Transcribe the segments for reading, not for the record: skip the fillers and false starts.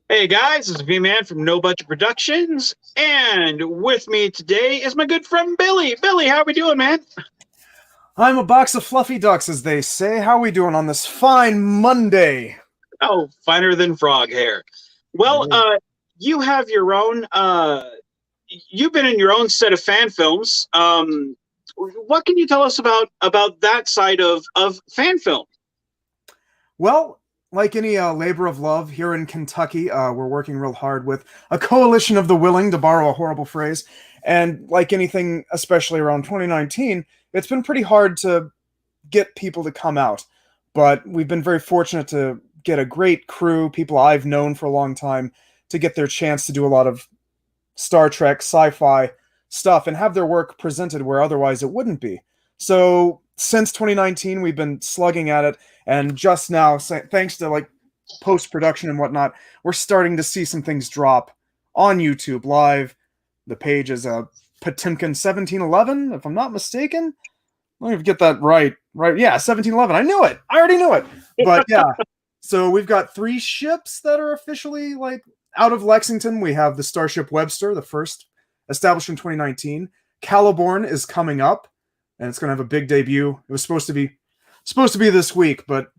Hey guys, this is V-Man from No Budget Productions, and with me today is my good friend Billy. Billy, how are we doing, man? I'm a box of fluffy ducks, as they say. How are we doing on this fine Monday? Oh, finer than frog hair. Well, Hey. you have your own. You've been in your own set of fan films. What can you tell us about that side of fan film? Well, like any labor of love here in Kentucky, we're working real hard with a coalition of the willing, to borrow a horrible phrase. And like anything, especially around 2019, it's been pretty hard to get people to come out. But we've been very fortunate to get a great crew, people I've known for a long time, to get their chance to do a lot of Star Trek, sci-fi stuff and have their work presented where otherwise it wouldn't be. So since 2019, we've been slugging at it, and just now, thanks to like post-production and whatnot, we're starting to see some things drop on YouTube live. The page is Potemkin 1711, if I'm not mistaken. Let me get that right. Right, yeah, 1711. I knew it. I already knew it. But yeah, so we've got 3 ships that are officially like out of Lexington. We have the Starship Webster, the first, established in 2019. Caliborn is coming up, and it's going to have a big debut. It was supposed to be this week, but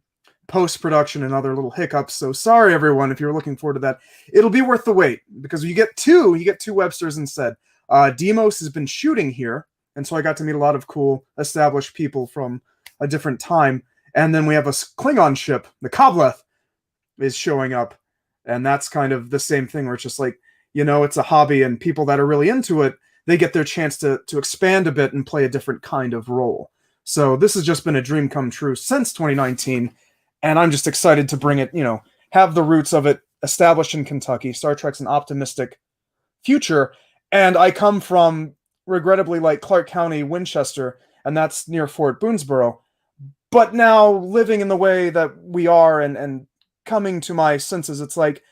post production and other little hiccups. So sorry, everyone, if you're looking forward to that. It'll be worth the wait because you get two Websters instead. Demos has been shooting here, and so I got to meet a lot of cool established people from a different time. And then we have a Klingon ship, the Kobleth, is showing up, and that's kind of the same thing where it's just like, it's a hobby, and people that are really into it, they get their chance to expand a bit and play a different kind of role. So this has just been a dream come true since 2019, and I'm just excited to bring it, have the roots of it established in Kentucky. Star Trek's an optimistic future, and I come from, regrettably, like Clark County, Winchester, and that's near Fort Boonesboro. But now living in the way that we are and coming to my senses, it's like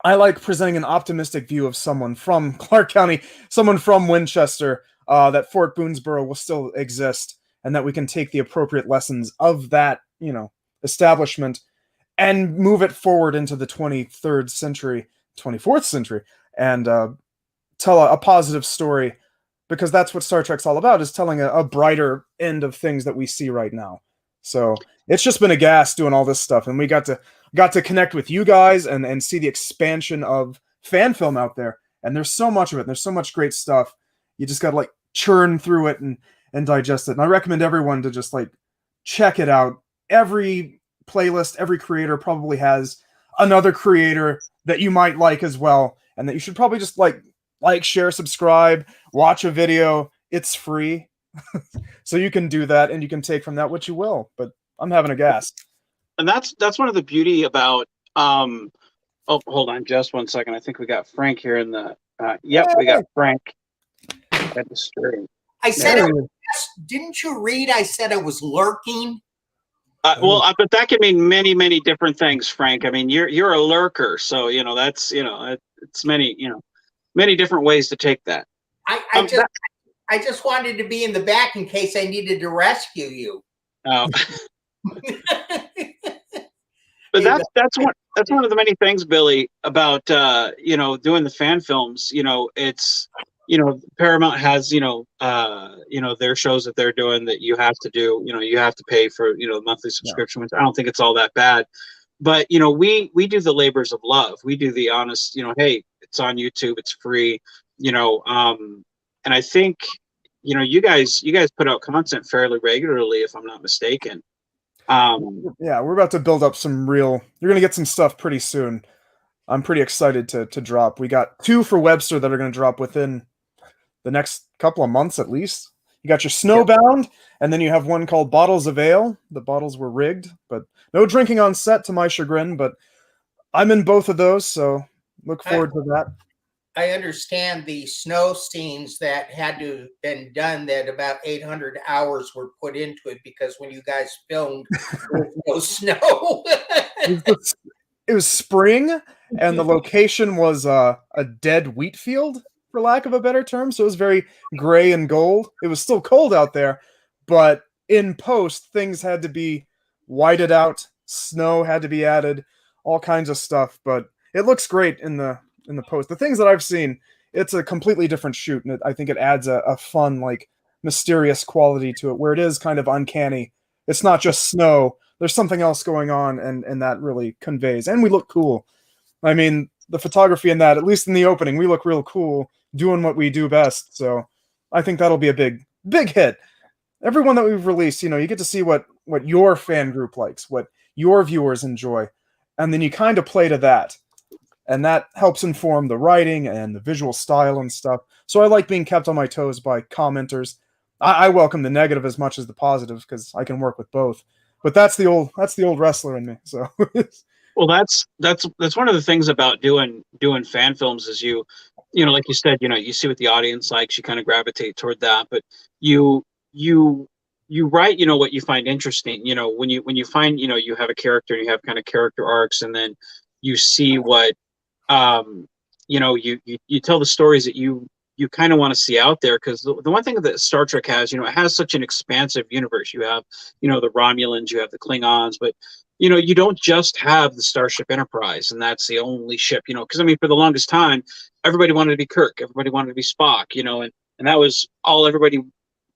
I like presenting an optimistic view of someone from Clark County, someone from Winchester, that Fort Boonesboro will still exist, and that we can take the appropriate lessons of that, establishment and move it forward into the 23rd century, 24th century, and tell a positive story, because that's what Star Trek's all about, is telling a brighter end of things that we see right now. So it's just been a gas doing all this stuff, and we got to connect with you guys and see the expansion of fan film out there. And there's so much of it. There's so much great stuff. You just got to like churn through it and digest it. And I recommend everyone to just like check it out. Every playlist, every creator probably has another creator that you might like as well, and that you should probably just like, share, subscribe, watch a video. It's free. So you can do that, and you can take from that what you will. But I'm having a gas. And that's one of the beauty about. Oh, hold on, just one second. I think we got Frank here in the. Yep, we got Hey, Frank at the stream. I Yeah. said, didn't you read? I said it was lurking. But that can mean many, many different things, Frank. I mean, you're a lurker, so that's it's many different ways to take that. I just wanted to be in the back in case I needed to rescue you. But that's one of the many things, Billy, about doing the fan films. It's Paramount has their shows that they're doing that you have to do. You have to pay for monthly subscription, which I don't think it's all that bad. But we do the labors of love. We do the honest. Hey, it's on YouTube. It's free. And I think you guys put out content fairly regularly, if I'm not mistaken. Yeah, we're about to build up some real. You're gonna get some stuff pretty soon. I'm pretty excited to drop. We got 2 for Webster that are gonna drop within the next couple of months at least. You got your Snowbound, and then you have one called Bottles of Ale. The bottles were rigged, but no drinking on set to my chagrin. But I'm in both of those, so look forward to that. I understand the snow scenes that had to have been done, that about 800 hours were put into it, because when you guys filmed, there was no snow. It was spring, and the location was a dead wheat field, for lack of a better term. So it was very gray and gold. It was still cold out there, but in post, things had to be whited out. Snow had to be added, all kinds of stuff. But it looks great in the post. The things that I've seen, it's a completely different shoot, and I think it adds a fun, like, mysterious quality to it, where it is kind of uncanny. It's not just snow. There's something else going on, and that really conveys. And we look cool. I mean, the photography in that, at least in the opening, we look real cool doing what we do best. So I think that'll be a big hit. Everyone that we've released, you get to see what your fan group likes, what your viewers enjoy, and then you kind of play to that. And that helps inform the writing and the visual style and stuff. So I like being kept on my toes by commenters. I welcome the negative as much as the positive because I can work with both. But that's the old wrestler in me. So Well, that's one of the things about doing fan films is like you said, you see what the audience likes, you kind of gravitate toward that, but you you write, what you find interesting, when you find, you have a character and you have kind of character arcs, and then you see what you tell the stories that you kind of want to see out there, because the one thing that Star Trek has, it has such an expansive universe. You have, the Romulans, you have the Klingons, but you don't just have the Starship Enterprise, and that's the only ship, because I mean, for the longest time, everybody wanted to be Kirk, everybody wanted to be Spock, and that was all everybody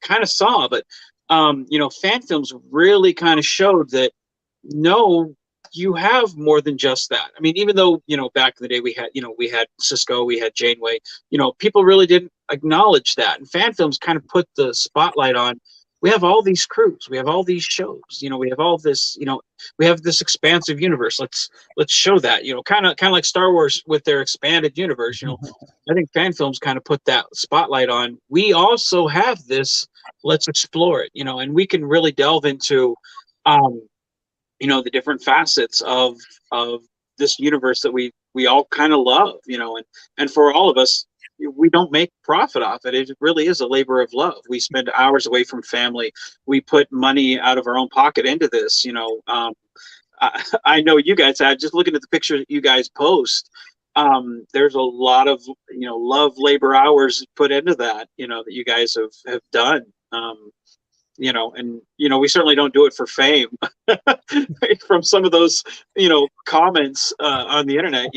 kind of saw. But fan films really kind of showed that no, you have more than just that. I mean, even though, back in the day we had Cisco, we had Janeway, people really didn't acknowledge that. And fan films kind of put the spotlight on, we have all these crews, we have all these shows, we have all this, we have this expansive universe. Let's show that, kind of like Star Wars with their expanded universe. I think fan films kind of put that spotlight on, we also have this, let's explore it, and we can really delve into the different facets of this universe that we all kind of love, and for all of us, we don't make profit off it. It really is a labor of love. We spend hours away from family. We put money out of our own pocket into this. I know you guys had, just looking at the picture that you guys post. There's a lot of love, labor hours put into that. That you guys have done. And we certainly don't do it for fame. From some of those comments on the internet,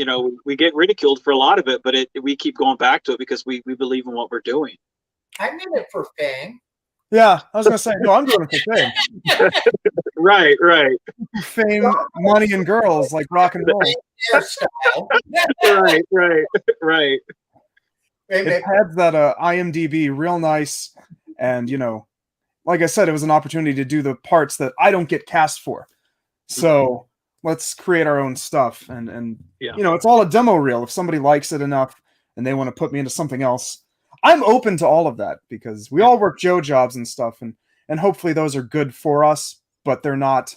we get ridiculed for a lot of it, but we keep going back to it because we believe in what we're doing. I did it for fame. yeah, I was gonna say, no, I'm doing it for fame. Right. Fame, money, and girls, like rock and roll. Right. It had that IMDb real nice, and like I said, it was an opportunity to do the parts that I don't get cast for. So let's create our own stuff. And yeah. It's all a demo reel. If somebody likes it enough and they want to put me into something else, I'm open to all of that, because we all work Joe jobs and stuff. And hopefully those are good for us, but they're not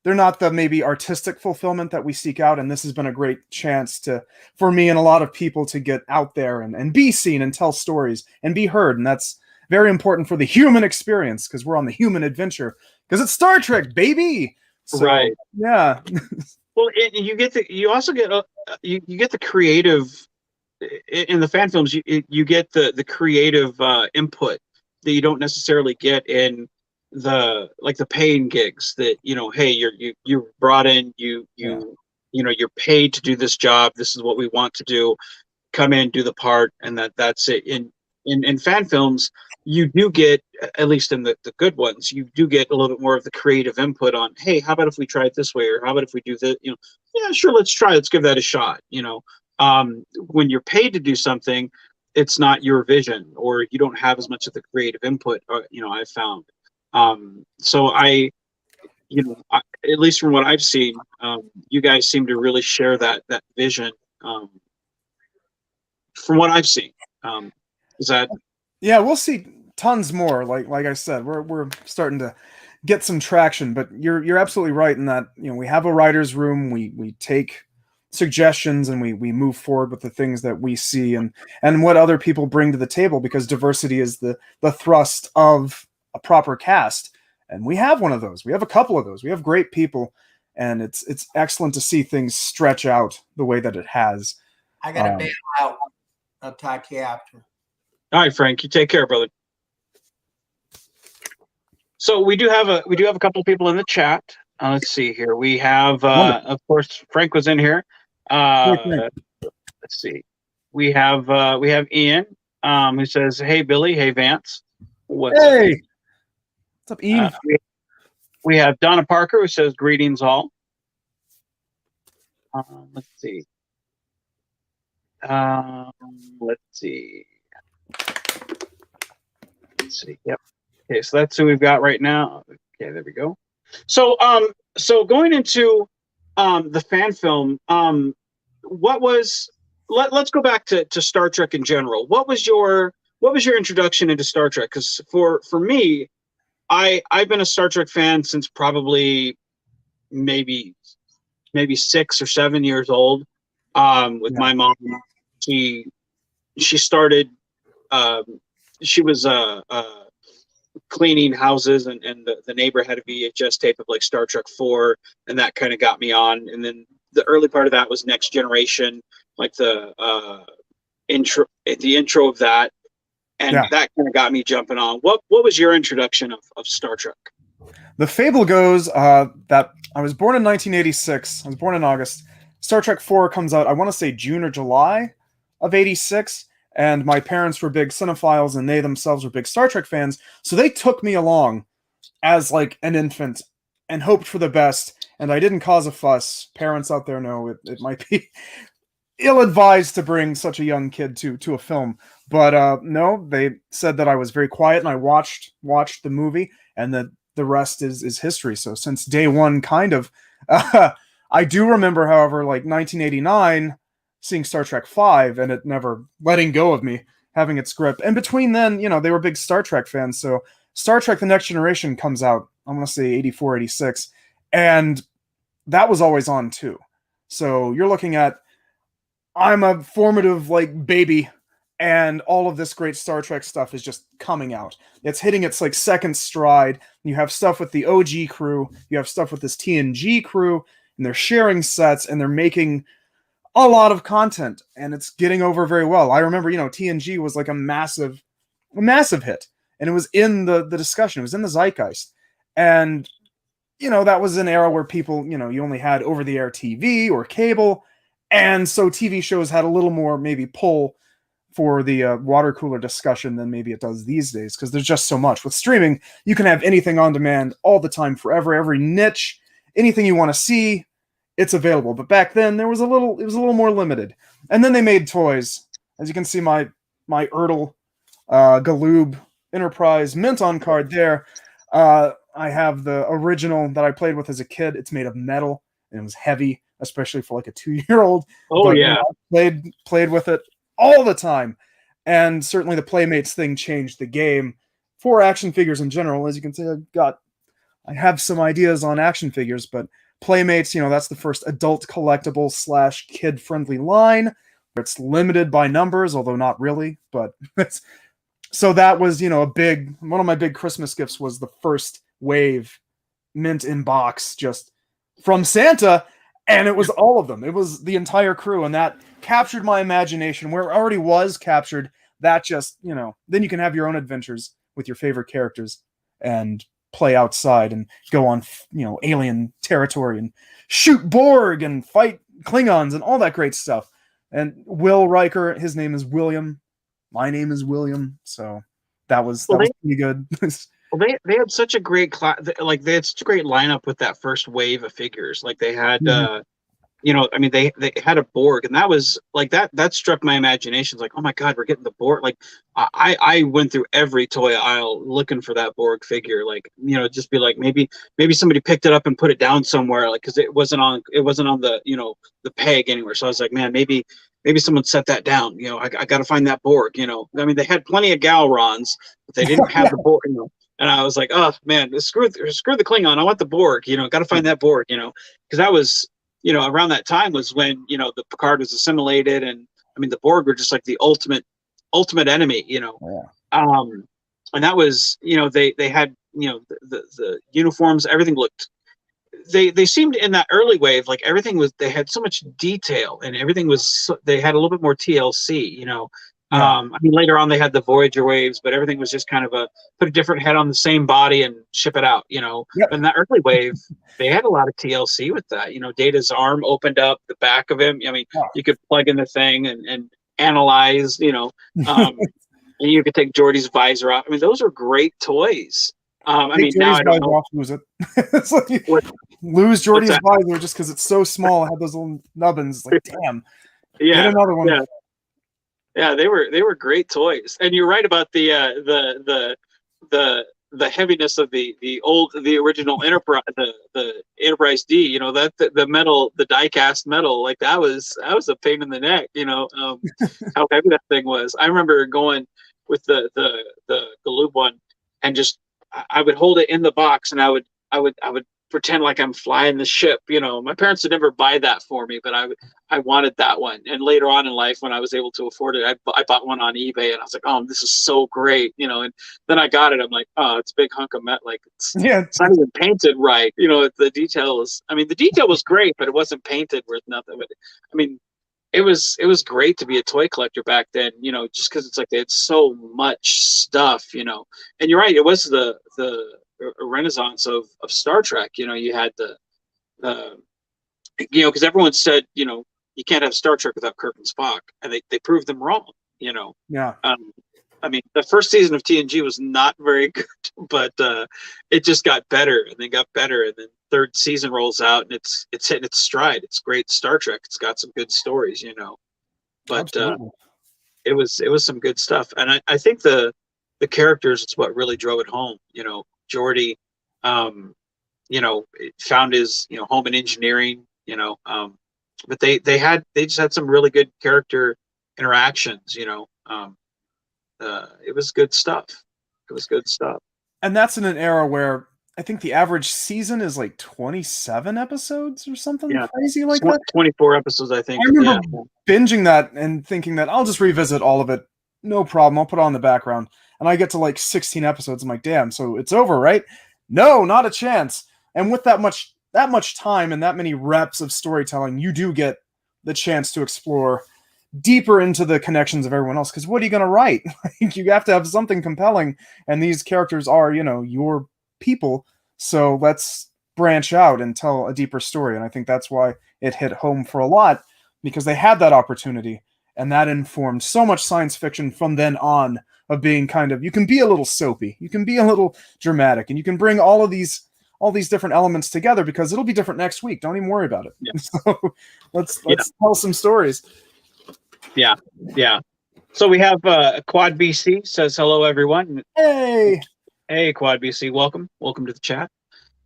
the maybe artistic fulfillment that we seek out. And this has been a great chance for me and a lot of people to get out there and be seen and tell stories and be heard. And that's very important for the human experience, because we're on the human adventure, because it's Star Trek, baby. So, right. Yeah. Well, you also get you get the creative in the fan films. You get the creative input that you don't necessarily get in the paying gigs. That hey, you're brought in, you're paid to do this job. This is what we want to do. Come in, do the part, and that's it. In fan films, you do get, at least in the good ones, you do get a little bit more of the creative input on, hey, how about if we try it this way, or how about if we do this? Yeah, sure, let's give that a shot. When you're paid to do something, it's not your vision, or you don't have as much of the creative input. I've found. So at least from what I've seen, you guys seem to really share that vision. From what I've seen, is that? Yeah, we'll see tons more. Like I said, we're starting to get some traction, but you're absolutely right in that, we have a writer's room, we take suggestions, and we move forward with the things that we see and what other people bring to the table, because diversity is the thrust of a proper cast. And we have one of those. We have a couple of those. We have great people, and it's excellent to see things stretch out the way that it has. I gotta bail out. I'll talk to you after. All right, Frank, you take care, brother. So we do have a couple of people in the chat. Let's see here. We have, of course, Frank was in here. Sure thing. Let's see. We have Ian, who says, "Hey Billy, hey Vance, what's up?" Hey, what's up, Uh, Ian? we, we have Donna Parker, who says, "Greetings all." Let's see. Um, let's see. Let's see. Yep. Okay, so that's who we've got right now. Okay, there we go. So going into the fan film, what was let's go back to Star Trek in general. What was your introduction into Star Trek? Because for me, I've been a Star Trek fan since probably maybe 6 or 7 years old. With Yeah. my mom, she she started. Um, she was cleaning houses, and the neighbor had a VHS tape of like Star Trek 4, and that kind of got me on. And then the early part of that was Next Generation, like the intro of that, and Yeah. that kind of got me jumping on. What was your introduction of Star Trek? The fable goes that I was born in 1986. I was born in August. Star Trek 4 comes out, I want to say June or July of 86. And my parents were big cinephiles and they themselves were big Star Trek fans. So they took me along as like an infant and hoped for the best. And I didn't cause a fuss. Parents out there know it might be ill-advised to bring such a young kid to a film. But no, they said that I was very quiet and I watched the movie and that the rest is history. So since day one, kind of. I do remember, however, like 1989, seeing Star Trek 5 and it never letting go of me, having its grip. And between then, they were big Star Trek fans. So Star Trek The Next Generation comes out, I'm going to say 84, 86. And that was always on too. So you're looking at, I'm a formative like baby and all of this great Star Trek stuff is just coming out. It's hitting its like second stride. You have stuff with the OG crew, you have stuff with this TNG crew, and they're sharing sets and they're making a lot of content and it's getting over very well. I remember, TNG was like a massive hit and it was in the discussion, it was in the zeitgeist. And that was an era where people, you only had over the air TV or cable. And so TV shows had a little more maybe pull for the water cooler discussion than maybe it does these days because there's just so much. With streaming, you can have anything on demand all the time, forever, every niche, anything you want to see, it's available. But back then, it was a little more limited. And then they made toys. As you can see, my Ertl Galoob Enterprise Mint on card there. I have the original that I played with as a kid. It's made of metal and it was heavy, especially for like a 2-year-old. Oh, but, yeah. I played with it all the time. And certainly the Playmates thing changed the game for action figures in general. As you can see, I have some ideas on action figures, but Playmates, that's the first adult collectible / kid-friendly line. It's limited by numbers, although not really, but so that was, one of my big Christmas gifts was the first wave mint in box just from Santa, and it was all of them. It was the entire crew, and that captured my imagination where it already was captured. That just, then you can have your own adventures with your favorite characters and play outside and go on, alien territory and shoot Borg and fight Klingons and all that great stuff. And Will Riker, his name is William. My name is William. So that was pretty good. Well, they had such a great they had such a great lineup with that first wave of figures. Like they had, they had a Borg, and that was like that struck my imagination. It's like, oh my God, we're getting the Borg. Like I went through every toy aisle looking for that Borg figure. Like, just be like maybe somebody picked it up and put it down somewhere, like because it wasn't on the the peg anywhere. So I was like, man, maybe someone set that down. I got to find that Borg. I mean, they had plenty of Galrons, but they didn't have the Borg. And I was like, oh man, screw the Klingon. I want the Borg. Got to find that Borg. Because that was, around that time was when the Picard was assimilated, and I mean the Borg were just like the ultimate enemy. Yeah. And that was, they had, the uniforms, everything looked. They seemed in that early wave like everything was. They had so much detail, and everything was. They had a little bit more TLC. Yeah. I mean, later on they had the Voyager waves, but everything was just kind of put a different head on the same body and ship it out, Yep. But in that early wave, they had a lot of TLC with that. Data's arm opened up the back of him. I mean, Oh. you could plug in the thing and analyze, and you could take Geordi's visor off. I mean, those are great toys. I mean, now I don't know. Off, lose it. It's like lose Geordi's visor just because it's so small. It had those little nubbins. It's like, damn. Yeah. Get another one. Yeah, they were great toys. And you're right about the heaviness of the original Enterprise, the Enterprise D. That the metal, the die cast metal, like that was a pain in the neck. How heavy that thing was. I remember going with the Galoob one, and just I would hold it in the box, and I would pretend like I'm flying the ship. My parents would never buy that for me, but I wanted that one. And later on in life, when I was able to afford it, I bought one on eBay, and I was like, oh, this is so great. And then I got it. I'm like, oh, it's a big hunk of metal. Like it's not even painted right. The detail the detail was great, but it wasn't painted worth nothing. But I mean, it was great to be a toy collector back then, just because it's like they had so much stuff, and you're right, it was the renaissance of Star Trek. You had the because everyone said you can't have Star Trek without Kirk and Spock, and they proved them wrong. Yeah. I mean, the first season of TNG was not very good, but it just got better, and then got better, and then third season rolls out, and it's hitting its stride. It's great Star Trek. It's got some good stories, but it was some good stuff, and I think the characters is what really drove it home. Geordi, found his home in engineering, but they just had some really good character interactions. It was good stuff. It was good stuff. And that's in an era where I think the average season is like 27 episodes or something crazy like that. 24 episodes, I think. I remember binging that and thinking that I'll just revisit all of it. No problem. I'll put it on the background. And I get to like 16 episodes. I'm like, damn, so it's over, right? No, not a chance. And with that much time and that many reps of storytelling, you do get the chance to explore deeper into the connections of everyone else. Because what are you going to write? You have to have something compelling, and these characters are, your people. So let's branch out and tell a deeper story. And I think that's why it hit home for a lot, because they had that opportunity, and that informed so much science fiction from then on, of being kind of, you can be a little soapy, you can be a little dramatic, and you can bring all these different elements together, because it'll be different next week. Don't even worry about it. Yeah. So let's tell some stories. Yeah. So we have Quad BC says hello, everyone. Hey, Quad BC, welcome to the chat.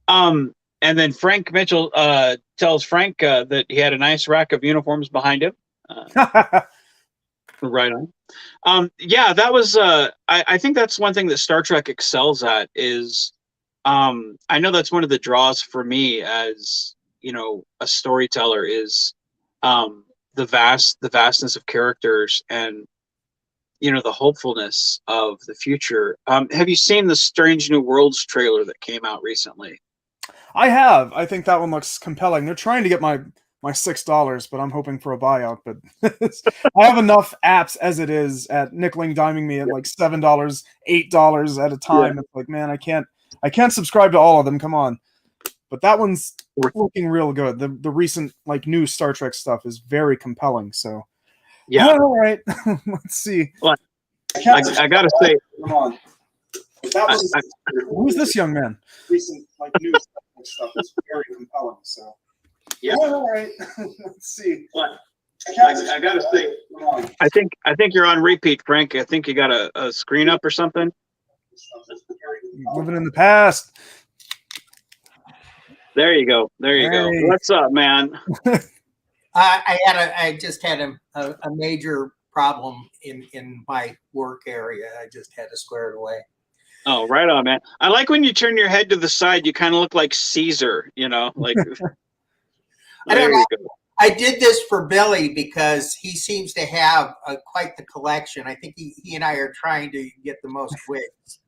And then Frank Mitchell tells Frank that he had a nice rack of uniforms behind him. Right on. That was. I think that's one thing that Star Trek excels at is. I know that's one of the draws for me as a storyteller is the vastness of characters and the hopefulness of the future. Have you seen the Strange New Worlds trailer that came out recently? I have. I think that one looks compelling. They're trying to get my $6, but I'm hoping for a buyout. But I have enough apps as it is at nickeling diming me at like $7, $8 at a time. Yeah. It's like, man, I can't subscribe to all of them. Come on. But that one's looking real good. The recent like new Star Trek stuff is very compelling. So yeah. All right. Let's see. Well, I gotta say, come on. Who's this young man? Recent like new stuff is very compelling. So yeah. All right. Let's see. Well, I gotta say, I think you're on repeat, Frank. I think you got a screen up or something. Living in the past. There you go. What's up, man? I just had a major problem in my work area. I just had to square it away. Oh, right on, man. I like when you turn your head to the side. You kind of look like Caesar, like. I don't know. I did this for Billy because he seems to have quite the collection. I think he and I are trying to get the most wigs.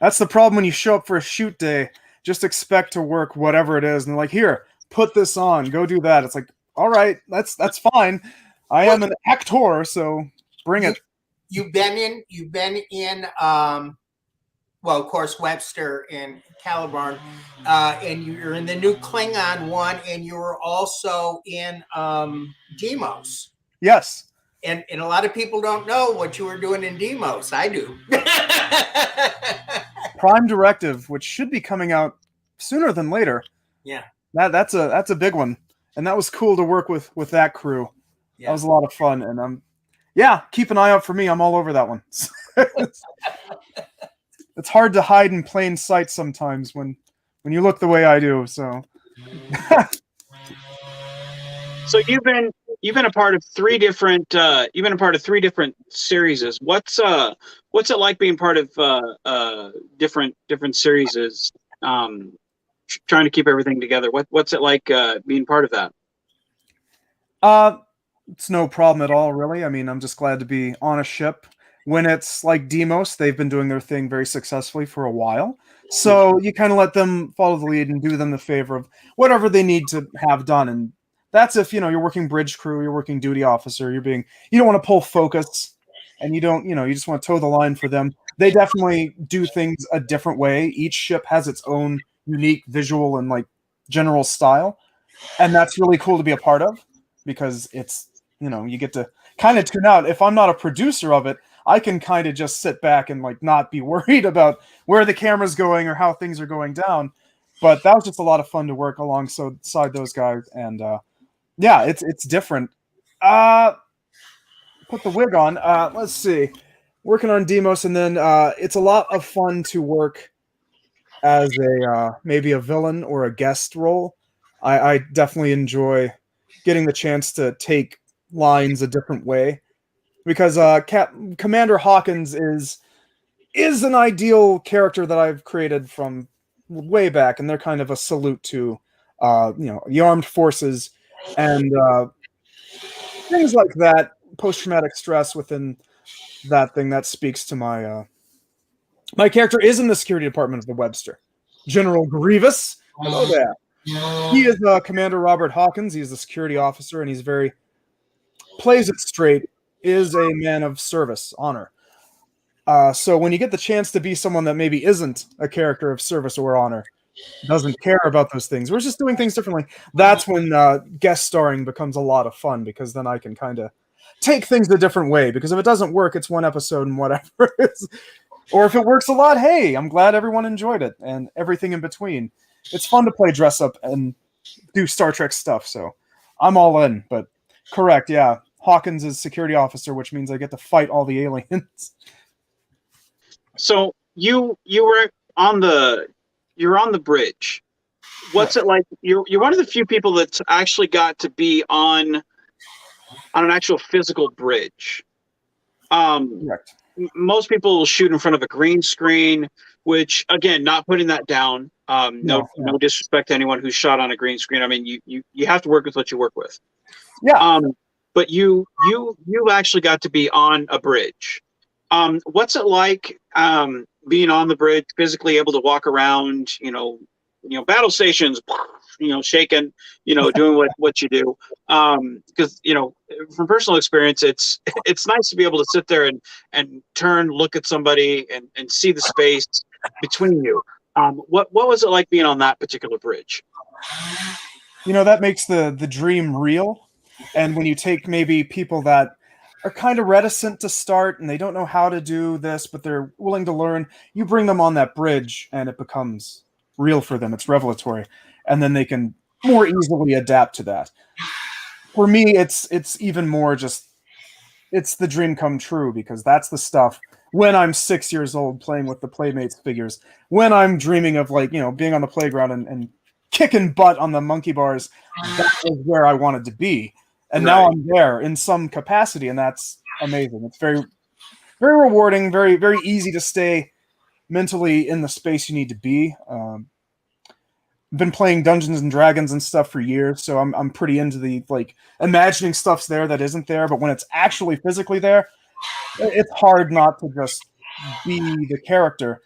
That's the problem when you show up for a shoot day. Just expect to work whatever it is, and they're like, "Here, put this on. Go do that." It's like, all right, that's fine. I am an actor, so bring it. You've been in well, of course, Webster and Caliburn, and you're in the new Klingon one, and you were also in Demos. Yes. And a lot of people don't know what you were doing in Demos. I do. Prime Directive, which should be coming out sooner than later. Yeah. That's a big one. And that was cool to work with that crew. Yeah. That was a lot of fun. And keep an eye out for me. I'm all over that one. It's hard to hide in plain sight sometimes when you look the way I do. So So you've been a part of three different series. What's it like being part of different series? Trying to keep everything together. What's it like being part of that? It's no problem at all, really. I mean, I'm just glad to be on a ship. When it's like Demos, they've been doing their thing very successfully for a while. So you kind of let them follow the lead and do them the favor of whatever they need to have done. And that's if, you're working bridge crew, you're working duty officer, you don't want to pull focus, and you don't, you just want to toe the line for them. They definitely do things a different way. Each ship has its own unique visual and like general style. And that's really cool to be a part of because it's, you get to kind of tune out. If I'm not a producer of it, I can kind of just sit back and like not be worried about where the camera's going or how things are going down. But that was just a lot of fun to work alongside those guys. And it's different. Put the wig on. Let's see. Working on Demos, and then it's a lot of fun to work as maybe a villain or a guest role. I definitely enjoy getting the chance to take lines a different way. Because Commander Hawkins is an ideal character that I've created from way back, and they're kind of a salute to, the armed forces and things like that. Post-traumatic stress within that thing that speaks to my my character is in the security department of the Webster. General Grievous. Hello there. He is Commander Robert Hawkins. He's the security officer, and he's plays it straight. Is a man of service, honor. So when you get the chance to be someone that maybe isn't a character of service or honor, doesn't care about those things, we're just doing things differently, that's when guest starring becomes a lot of fun, because then I can kind of take things a different way, because if it doesn't work, it's one episode and whatever. Or if it works a lot, hey, I'm glad everyone enjoyed it, and everything in between. It's fun to play dress up and do Star Trek stuff, so I'm all in. But correct, yeah. Hawkins is security officer, which means I get to fight all the aliens. So you were on the bridge. What's it like? You're one of the few people that's actually got to be on an actual physical bridge. Correct. Most people will shoot in front of a green screen, which, again, not putting that down. No disrespect to anyone who's shot on a green screen. I mean, you have to work with what you work with. Yeah. But you actually got to be on a bridge. What's it like being on the bridge, physically able to walk around, battle stations, shaking, doing what you do? Because, from personal experience, it's nice to be able to sit there and turn, look at somebody and see the space between you. What was it like being on that particular bridge? That makes the dream real. And when you take maybe people that are kind of reticent to start and they don't know how to do this, but they're willing to learn, you bring them on that bridge and it becomes real for them. It's revelatory. And then they can more easily adapt to that. For me, it's even more just, it's the dream come true, because that's the stuff when I'm 6 years old playing with the Playmates figures, when I'm dreaming of being on the playground and kicking butt on the monkey bars, that was where I wanted to be. And now I'm there in some capacity, and that's amazing. It's very, very rewarding, very, very easy to stay mentally in the space you need to be. I've been playing Dungeons and Dragons and stuff for years, so I'm pretty into the imagining stuff's there that isn't there. But when it's actually physically there, it's hard not to just be the character.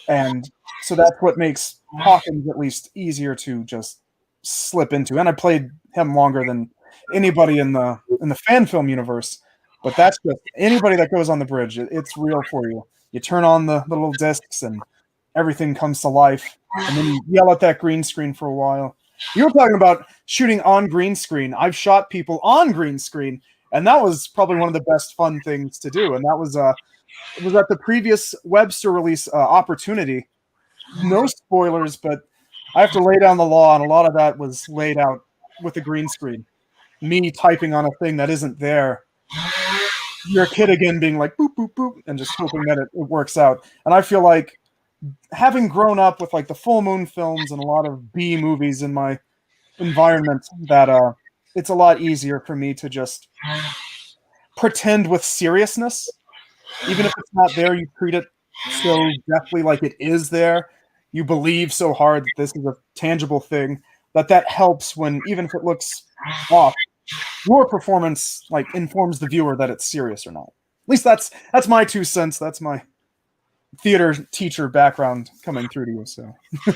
And so that's what makes Hawkins at least easier to just slip into. And I played him longer than anybody in the in the fan film universe. But that's just anybody that goes on the bridge. It's real for you. You turn on the little discs and everything comes to life, and then you yell at that green screen for a while. You were talking about shooting on green screen. I've shot people on green screen, and that was probably one of the best fun things to do. And that was it was at the previous Webster release opportunity. No spoilers, but I have to lay down the law, and a lot of that was laid out with the green screen. Me typing on a thing that isn't there. Your kid again being like boop boop boop and just hoping that it works out. And I feel like having grown up with like the Full Moon films and a lot of B movies in my environment, that it's a lot easier for me to just pretend with seriousness. Even if it's not there, you treat it so deftly like it is there. You believe so hard that this is a tangible thing that helps when, even if it looks off, your performance like informs the viewer that it's serious or not. At least that's my 2 cents. That's my theater teacher background coming through to you. So,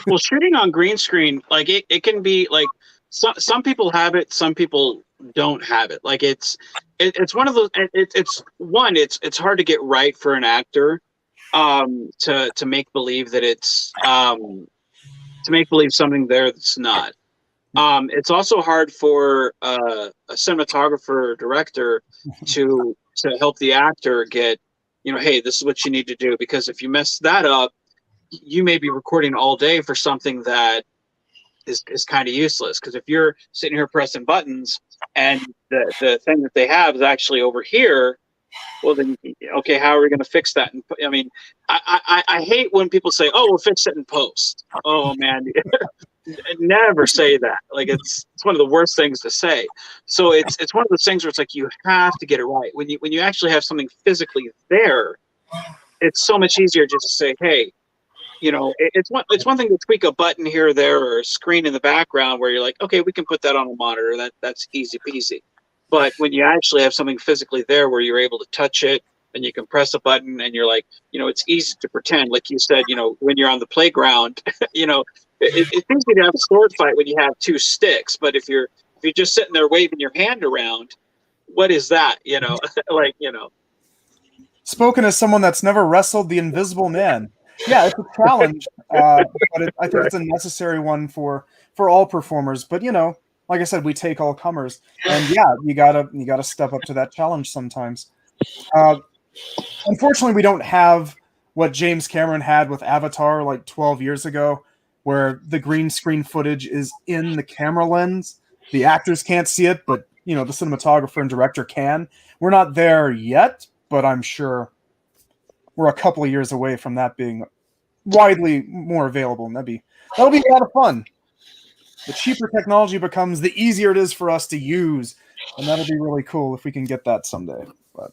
well, shooting on green screen, like it can be like some people have it, some people don't have it. Like it's one of those. It's hard to get right for an actor, to make believe that it's to make believe something there that's not. It's also hard for a cinematographer or director to help the actor get, hey, this is what you need to do. Because if you mess that up, you may be recording all day for something that is kind of useless. Because if you're sitting here pressing buttons and the thing that they have is actually over here, well then, okay, how are we going to fix that? And I mean, I hate when people say, oh, we'll fix it in post. Oh man. Never say that. Like it's one of the worst things to say. So it's one of those things where it's like you have to get it right. When you actually have something physically there, it's so much easier just to say, hey, it's one thing to tweak a button here or there or a screen in the background where you're like, okay, we can put that on a monitor. That's easy peasy. But when you actually have something physically there where you're able to touch it and you can press a button and you're like, it's easy to pretend. Like you said, when you're on the playground, it's easy to have a sword fight when you have 2 sticks, but if you're just sitting there waving your hand around, what is that? Spoken as someone that's never wrestled the Invisible Man. Yeah, it's a challenge, but I think it's a necessary one for all performers. But like I said, we take all comers, and yeah, you gotta step up to that challenge sometimes. Unfortunately, we don't have what James Cameron had with Avatar like 12 years ago, where the green screen footage is in the camera lens. The actors can't see it, but the cinematographer and director can. We're not there yet, but I'm sure we're a couple of years away from that being widely more available, and that'll be a lot of fun. The cheaper technology becomes, the easier it is for us to use, and that'll be really cool if we can get that someday. But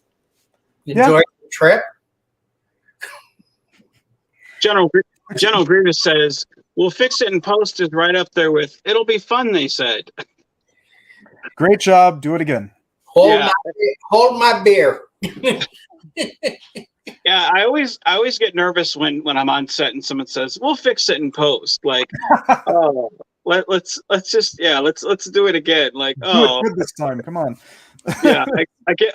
enjoy the trip. General Grievous says, we'll fix it in post is right up there with, it'll be fun, they said. Great job. Do it again. Hold my beer. Yeah, I always get nervous when I'm on set and someone says, we'll fix it in post. Like, oh, let's do it again. Like, do it good this time. Come on. Yeah,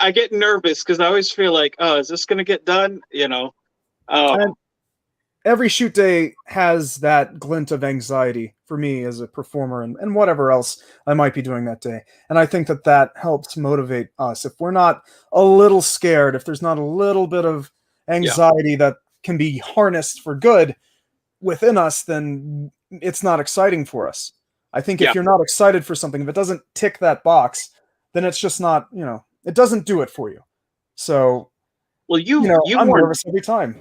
I get nervous because I always feel like, oh, is this gonna get done? And every shoot day has that glint of anxiety for me as a performer and whatever else I might be doing that day. And I think that helps motivate us. If we're not a little scared, if there's not a little bit of anxiety that can be harnessed for good within us, then it's not exciting for us. I think if you're not excited for something, if it doesn't tick that box, then it's just not, it doesn't do it for you. So, well, I'm nervous every time.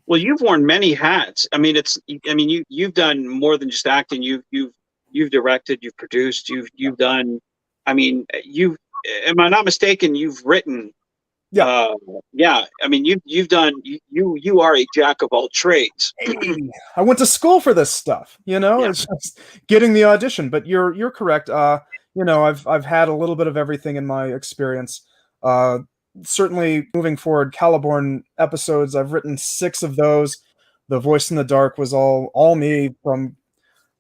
Well, you've worn many hats. I mean, you've done more than just acting. You've directed, you've produced, you've done. I mean, am I not mistaken? You've written. Yeah. I mean, you've done. You are a jack of all trades. I went to school for this stuff. It's just getting the audition. But you're correct. I've had a little bit of everything in my experience. Certainly moving forward, Caliborn episodes, I've written 6 of those. The Voice in the Dark was all me. From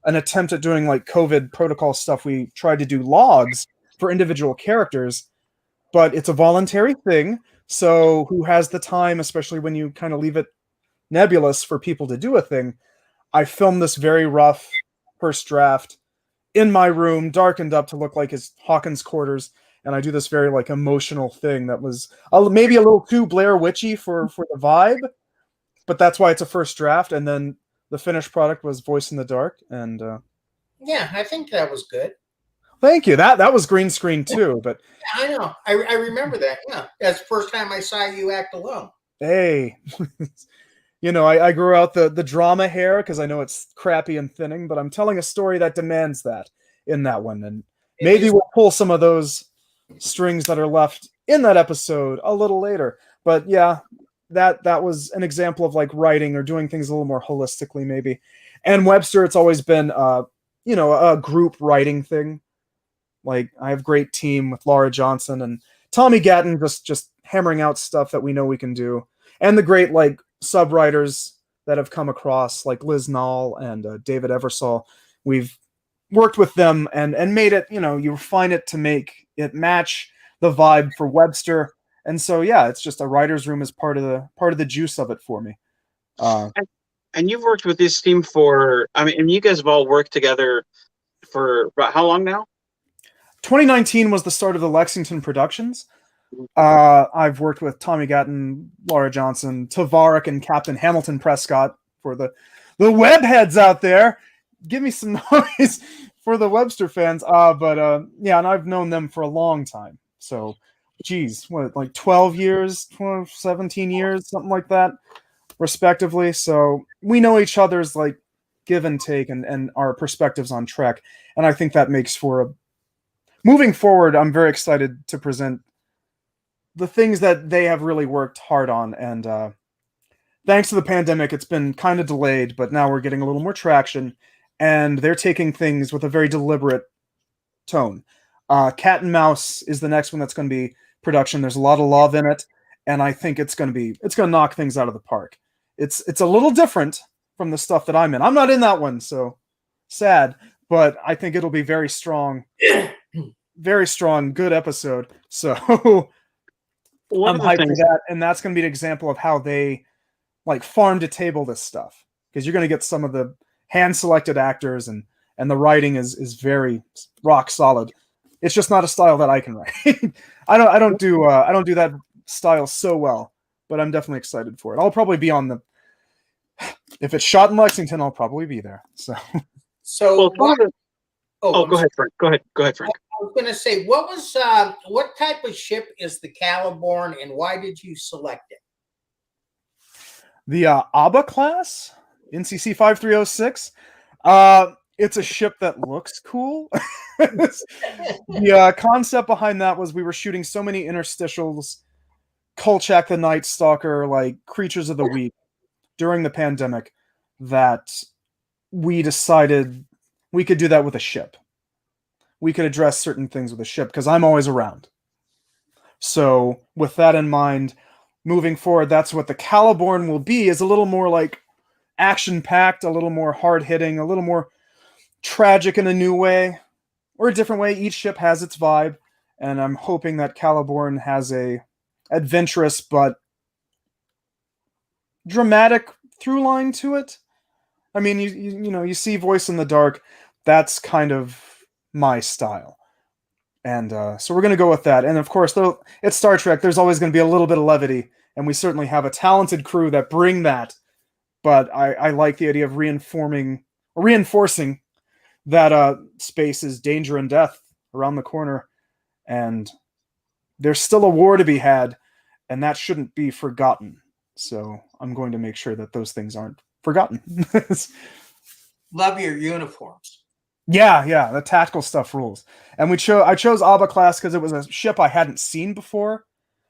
an attempt at doing like COVID protocol stuff, we tried to do logs for individual characters. but it's a voluntary thing. So who has the time, especially when you kind of leave it nebulous for people to do a thing? I filmed this very rough first draft in my room, darkened up to look like his Hawkins quarters, and I do this very like emotional thing that was maybe a little too Blair Witchy for the vibe, but that's why it's a first draft. And then the finished product was Voice in the Dark, and Yeah, I think that was good. thank you. That was green screen too, but Yeah, I know. I remember that. Yeah, that's the first time I saw you act alone. hey. You know, I grew out the drama hair because I know it's crappy and thinning, but I'm telling a story that demands that in that one. And maybe we'll pull some of those strings that are left in that episode a little later. But yeah, that was an example of like writing or doing things a little more holistically, maybe. And Webster, it's always been you know, a group writing thing. Like I have a great team with Laura Johnson and Tommy Gatton just hammering out stuff that we know we can do. And the great like sub-writers that have come across, like Liz Nall and David Eversole. We've worked with them and made it, you know, you refine it to make it match the vibe for Webster. And so yeah, it's just a writer's room is part of the juice of it for me. And you've worked with this team for, I mean, and you guys have all worked together for about how long now? 2019 was the start of the Lexington Productions. I've worked with Tommy Gatton, Laura Johnson, Tavarik, and Captain Hamilton Prescott for the web heads out there. Give me some noise for the Webster fans. But yeah, and I've known them for a long time. So, geez, what, like 12 years, 12, 17 years, something like that, respectively. So we know each other's like give and take and our perspectives on Trek. And I think that makes for a moving forward, I'm very excited to present the things that they have really worked hard on. And thanks to the pandemic, it's been kind of delayed, but now we're getting a little more traction. And they're taking things with a very deliberate tone. Cat and Mouse is the next one that's going to be production. There's a lot of love in it, and I think it's going to knock things out of the park. It's a little different from the stuff that I'm in. I'm not in that one, so sad. But I think it'll be very strong, very strong, good episode. So I'm hyped for that, and that's going to be an example of how they like farm to table this stuff, because you're going to get some of the hand-selected actors, and the writing is very rock solid. It's just not a style that I can write. I don't do that style so well, but I'm definitely excited for it. I'll probably be on the. If it's shot in Lexington, I'll probably be there. So well, go ahead, Frank. Go ahead, Frank. I was going to say, what type of ship is the Caliborn, and why did you select it? The ABBA class, NCC 5306. It's a ship that looks cool. The concept behind that was we were shooting so many interstitials, Kolchak the Night Stalker, like Creatures of the Week during the pandemic, that we decided we could do that with a ship. We could address certain things with a ship because I'm always around. So with that in mind, moving forward, that's what the Caliborn will be, is a little more like action-packed, a little more hard-hitting, a little more tragic in a new way, or a different way. Each ship has its vibe, and I'm hoping that Caliborn has a adventurous but dramatic through line to it. I mean, you know, you see Voice in the Dark, that's kind of my style. And so we're going to go with that. And of course, though it's Star Trek, there's always going to be a little bit of levity, and we certainly have a talented crew that bring that. But I like the idea of reinforcing that space is danger and death around the corner, and there's still a war to be had, and that shouldn't be forgotten. So I'm going to make sure that those things aren't forgotten. Love your uniforms. Yeah, the tactical stuff rules. And I chose ABBA class because it was a ship I hadn't seen before.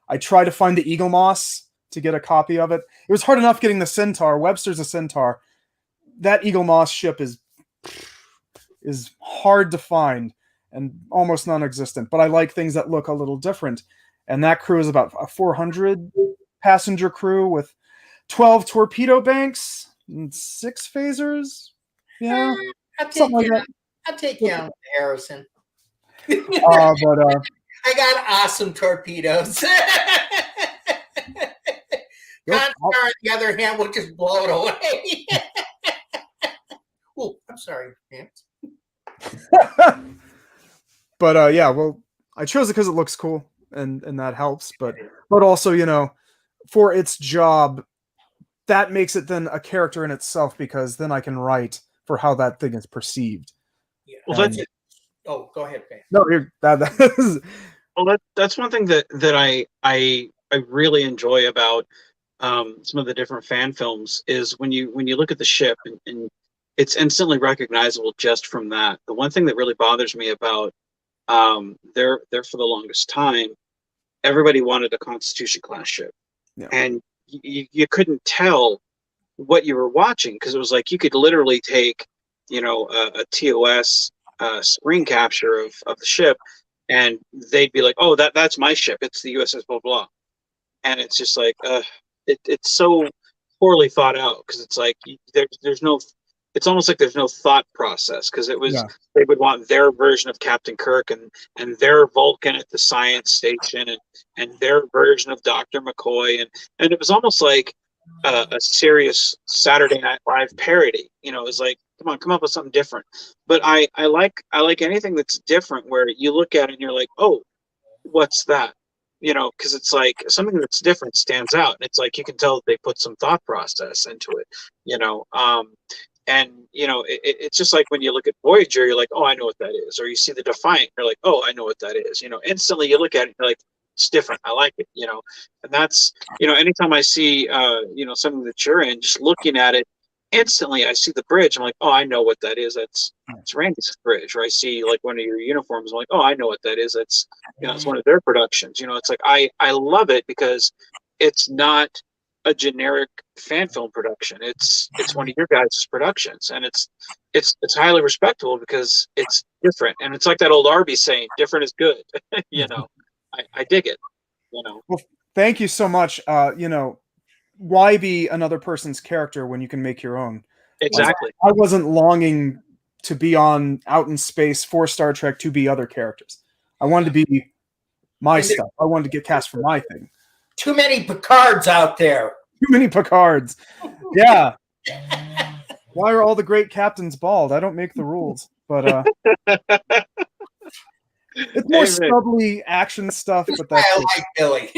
I tried to find the Eagle Moss to get a copy of it. It was hard enough getting the Centaur. Webster's a Centaur. That Eagle Moss ship is hard to find and almost non-existent. But I like things that look a little different. And that crew is about a 400 passenger crew with 12 torpedo banks and 6 phasers. Yeah, I'll something like that. I'll take you on, Harrison. But I I got awesome torpedoes. Constar, on the other hand, will just blow it away. Oh, I'm sorry, man. But yeah, well, I chose it because it looks cool, and that helps. But also, you know, for its job, that makes it then a character in itself, because then I can write for how that thing is perceived. Yeah. Well, And, that's Oh, go ahead, man. no, that is, well, that's one thing that I really enjoy about some of the different fan films is when you look at the ship and it's instantly recognizable just from that. The one thing that really bothers me about there for the longest time, everybody wanted a Constitution class ship, yeah. and you couldn't tell what you were watching because it was like you could literally take, you know, a TOS screen capture of the ship, and they'd be like, "Oh, that's my ship. It's the USS blah blah," and it's just like, it's so poorly thought out because it's like there's no. It's almost like there's no thought process because it was Yeah. they would want their version of Captain Kirk and their Vulcan at the science station and their version of Dr. McCoy and it was almost like a serious Saturday Night Live parody. You know, it's like, come on, come up with something different. But I like anything that's different where you look at it and you're like, oh, what's that? You know, because it's like something that's different stands out. And it's like you can tell that they put some thought process into it. You know, and you know, it's just like when you look at Voyager, you're like, oh, I know what that is. Or you see the Defiant, you're like, oh, I know what that is. You know, instantly you look at it, you're like, it's different. I like it. You know, and that's, you know, anytime I see you know, something that you're in, just looking at it, instantly I see the bridge. I'm like, oh, I know what that is. That's it's Randy's bridge. Or I see like one of your uniforms. I'm like, oh, I know what that is. That's, you know, it's one of their productions. You know, it's like I love it because it's not a generic fan film production. It's one of your guys' productions, and it's highly respectable because it's different. And it's like that old Arby saying, "Different is good." You know, I dig it. You know, Well, thank you so much. You know, why be another person's character when you can make your own? Like, exactly. I wasn't longing to be on out in space for Star Trek to be other characters. I wanted to be my stuff. I wanted to get cast for my thing. Too many Picards out there. Too many Picards. Yeah. Why are all the great captains bald? I don't make the rules, but it's more Amen. stubbly action stuff. But that's I like Billy.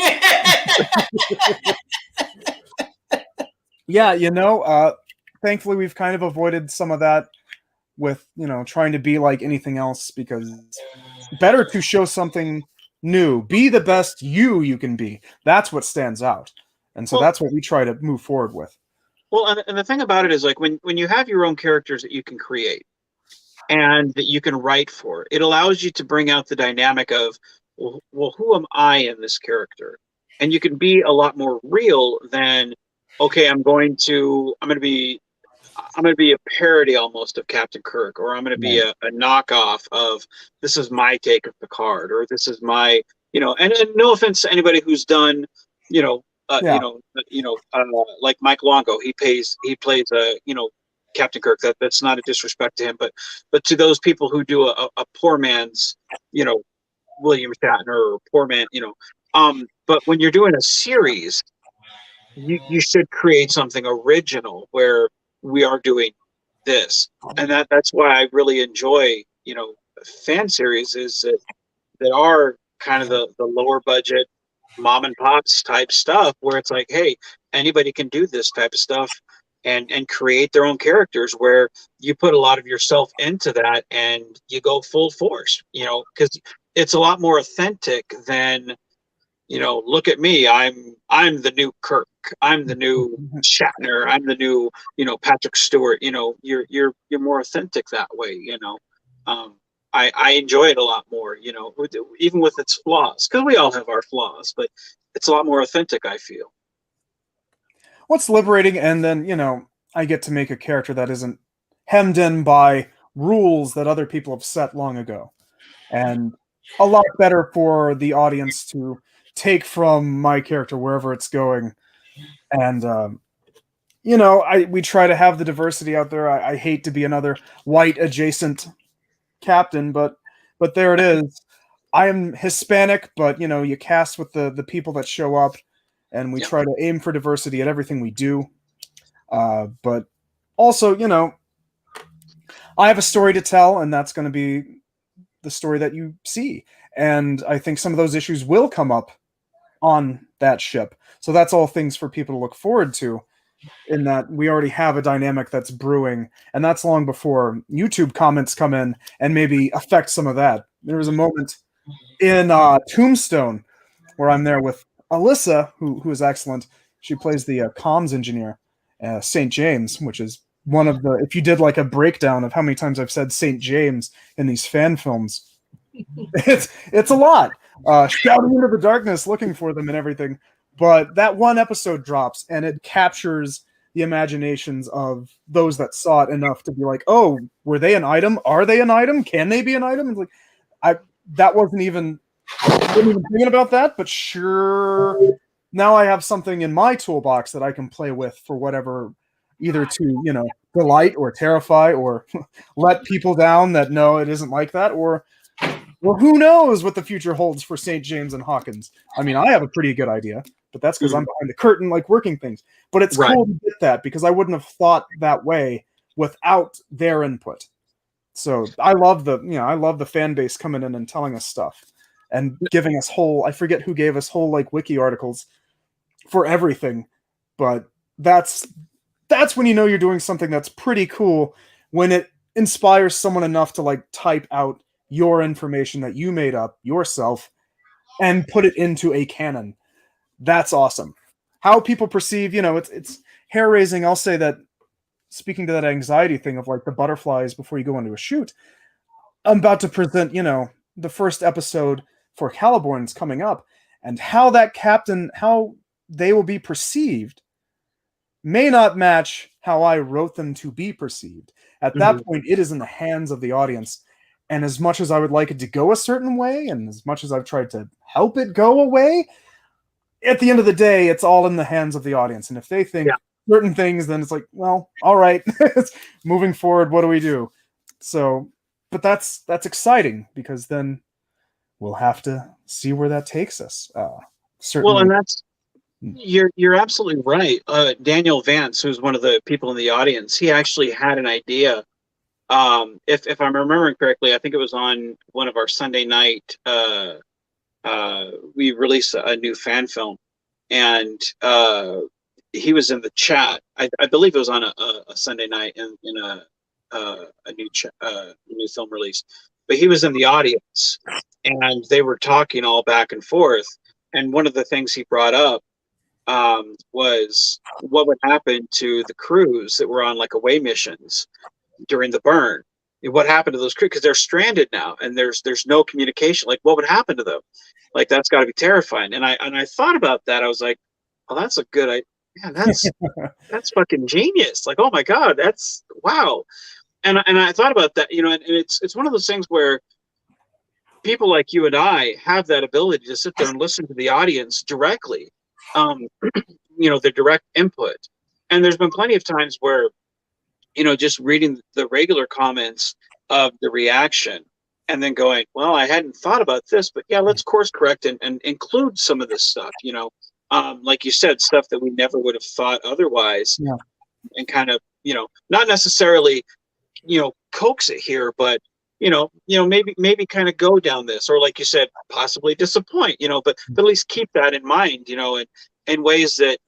yeah, you know. Thankfully, we've kind of avoided some of that with, you know, trying to be like anything else, because it's better to show something new. Be the best you can be. That's what stands out, and so Well, that's what we try to move forward with. well, and the thing about it is like when you have your own characters that you can create and that you can write for, it allows you to bring out the dynamic of, well, who am I in this character? And you can be a lot more real than, okay, I'm going to be a parody almost of Captain Kirk, or I'm going to be a knockoff of, this is my take of Picard, or this is my, you know, and no offense to anybody who's done, you know, like Mike Longo, he plays you know, Captain Kirk. That's not a disrespect to him, but to those people who do a poor man's, you know, William Shatner, or poor man, you know, but when you're doing a series, you should create something original where we are doing this, and that's why I really enjoy, you know, fan series is that are kind of the lower budget mom and pops type stuff where it's like, hey, anybody can do this type of stuff and create their own characters where you put a lot of yourself into that and you go full force, you know, because it's a lot more authentic than, you know, look at me, I'm the new Kirk, I'm the new Shatner, I'm the new, you know, Patrick Stewart. You know, you're more authentic that way, you know. I enjoy it a lot more, you know, even with its flaws, because we all have our flaws, but it's a lot more authentic, I feel. What's liberating, and then, you know, I get to make a character that isn't hemmed in by rules that other people have set long ago, and a lot better for the audience to take from my character wherever it's going. And you know, we try to have the diversity out there. I hate to be another white adjacent captain, but there it is. I am Hispanic, but you cast with the people that show up, and we Yeah. try to aim for diversity at everything we do. But also, I have a story to tell, and that's going to be the story that you see. And I think some of those issues will come up on that ship. So that's all things for people to look forward to, in that we already have a dynamic that's brewing, and that's long before YouTube comments come in and maybe affect some of that. There was a moment in Tombstone where I'm there with Alyssa, who is excellent. She plays the comms engineer, St. James, which is one of the. If you did like a breakdown of how many times I've said St. James in these fan films, it's a lot. Shouting into the darkness, looking for them and everything. But that one episode drops, and it captures the imaginations of those that saw it enough to be like, "Oh, were they an item? Are they an item? Can they be an item?" It's like, that wasn't even. I wasn't even thinking about that, but sure. Now I have something in my toolbox that I can play with for whatever, either to delight or terrify or let people down that no, it isn't like that, or who knows what the future holds for St. James and Hawkins. I mean, I have a pretty good idea, but that's because I'm behind the curtain, like working things. But it's cool to get that because I wouldn't have thought that way without their input. So I love the fan base coming in and telling us stuff and giving us whole. I forget who gave us whole like wiki articles for everything, but that's when you're doing something that's pretty cool, when it inspires someone enough to like type out your information that you made up yourself and put it into a canon. That's awesome. How people perceive, it's hair raising. I'll say that, speaking to that anxiety thing of like the butterflies before you go into a shoot, I'm about to present, the first episode for Caliborn's coming up, and how that captain, how they will be perceived may not match how I wrote them to be perceived. At that point, it is in the hands of the audience. And as much as I would like it to go a certain way, and as much as I've tried to help it go away, at the end of the day, it's all in the hands of the audience. And if they think certain things, then it's like, well, all right, moving forward, what do we do? So, but that's exciting, because then we'll have to see where that takes us. Certainly. Well, and that's you're absolutely right. Daniel Vance, who's one of the people in the audience, he actually had an idea. If I'm remembering correctly, I think it was on one of our Sunday night. We released a new fan film, and he was in the chat. I believe it was on a Sunday night in a new film release. But he was in the audience, and they were talking all back and forth. And one of the things he brought up was what would happen to the crews that were on like away missions during the burn. What happened to those crews? Because they're stranded now, and there's no communication. Like, what would happen to them? Like, that's got to be terrifying. And I thought about that. I was like, oh, that's a good idea. Man, that's fucking genius. Like, oh my God, that's wow. And I thought about that, and it's one of those things where people like you and I have that ability to sit there and listen to the audience directly, the direct input. And there's been plenty of times where, just reading the regular comments of the reaction and then going, well, I hadn't thought about this, but yeah, let's course correct and include some of this stuff, like you said, stuff that we never would have thought otherwise. Yeah. And kind of, not necessarily, coax it here, but maybe kind of go down this, or like you said, possibly disappoint, but at least keep that in mind, and in ways that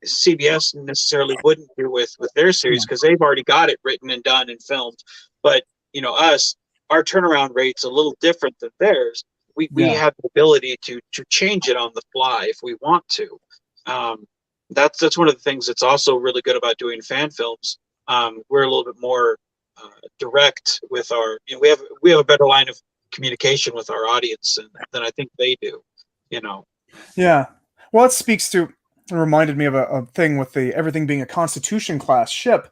CBS necessarily wouldn't do with their series, because they've already got it written and done and filmed. But our turnaround rate's a little different than theirs. We have the ability to change it on the fly if we want to. That's one of the things that's also really good about doing fan films. We're a little bit more direct with our. We have a better line of communication with our audience than I think they do. Yeah. Well, it speaks to. It reminded me of a thing with everything being a Constitution class ship.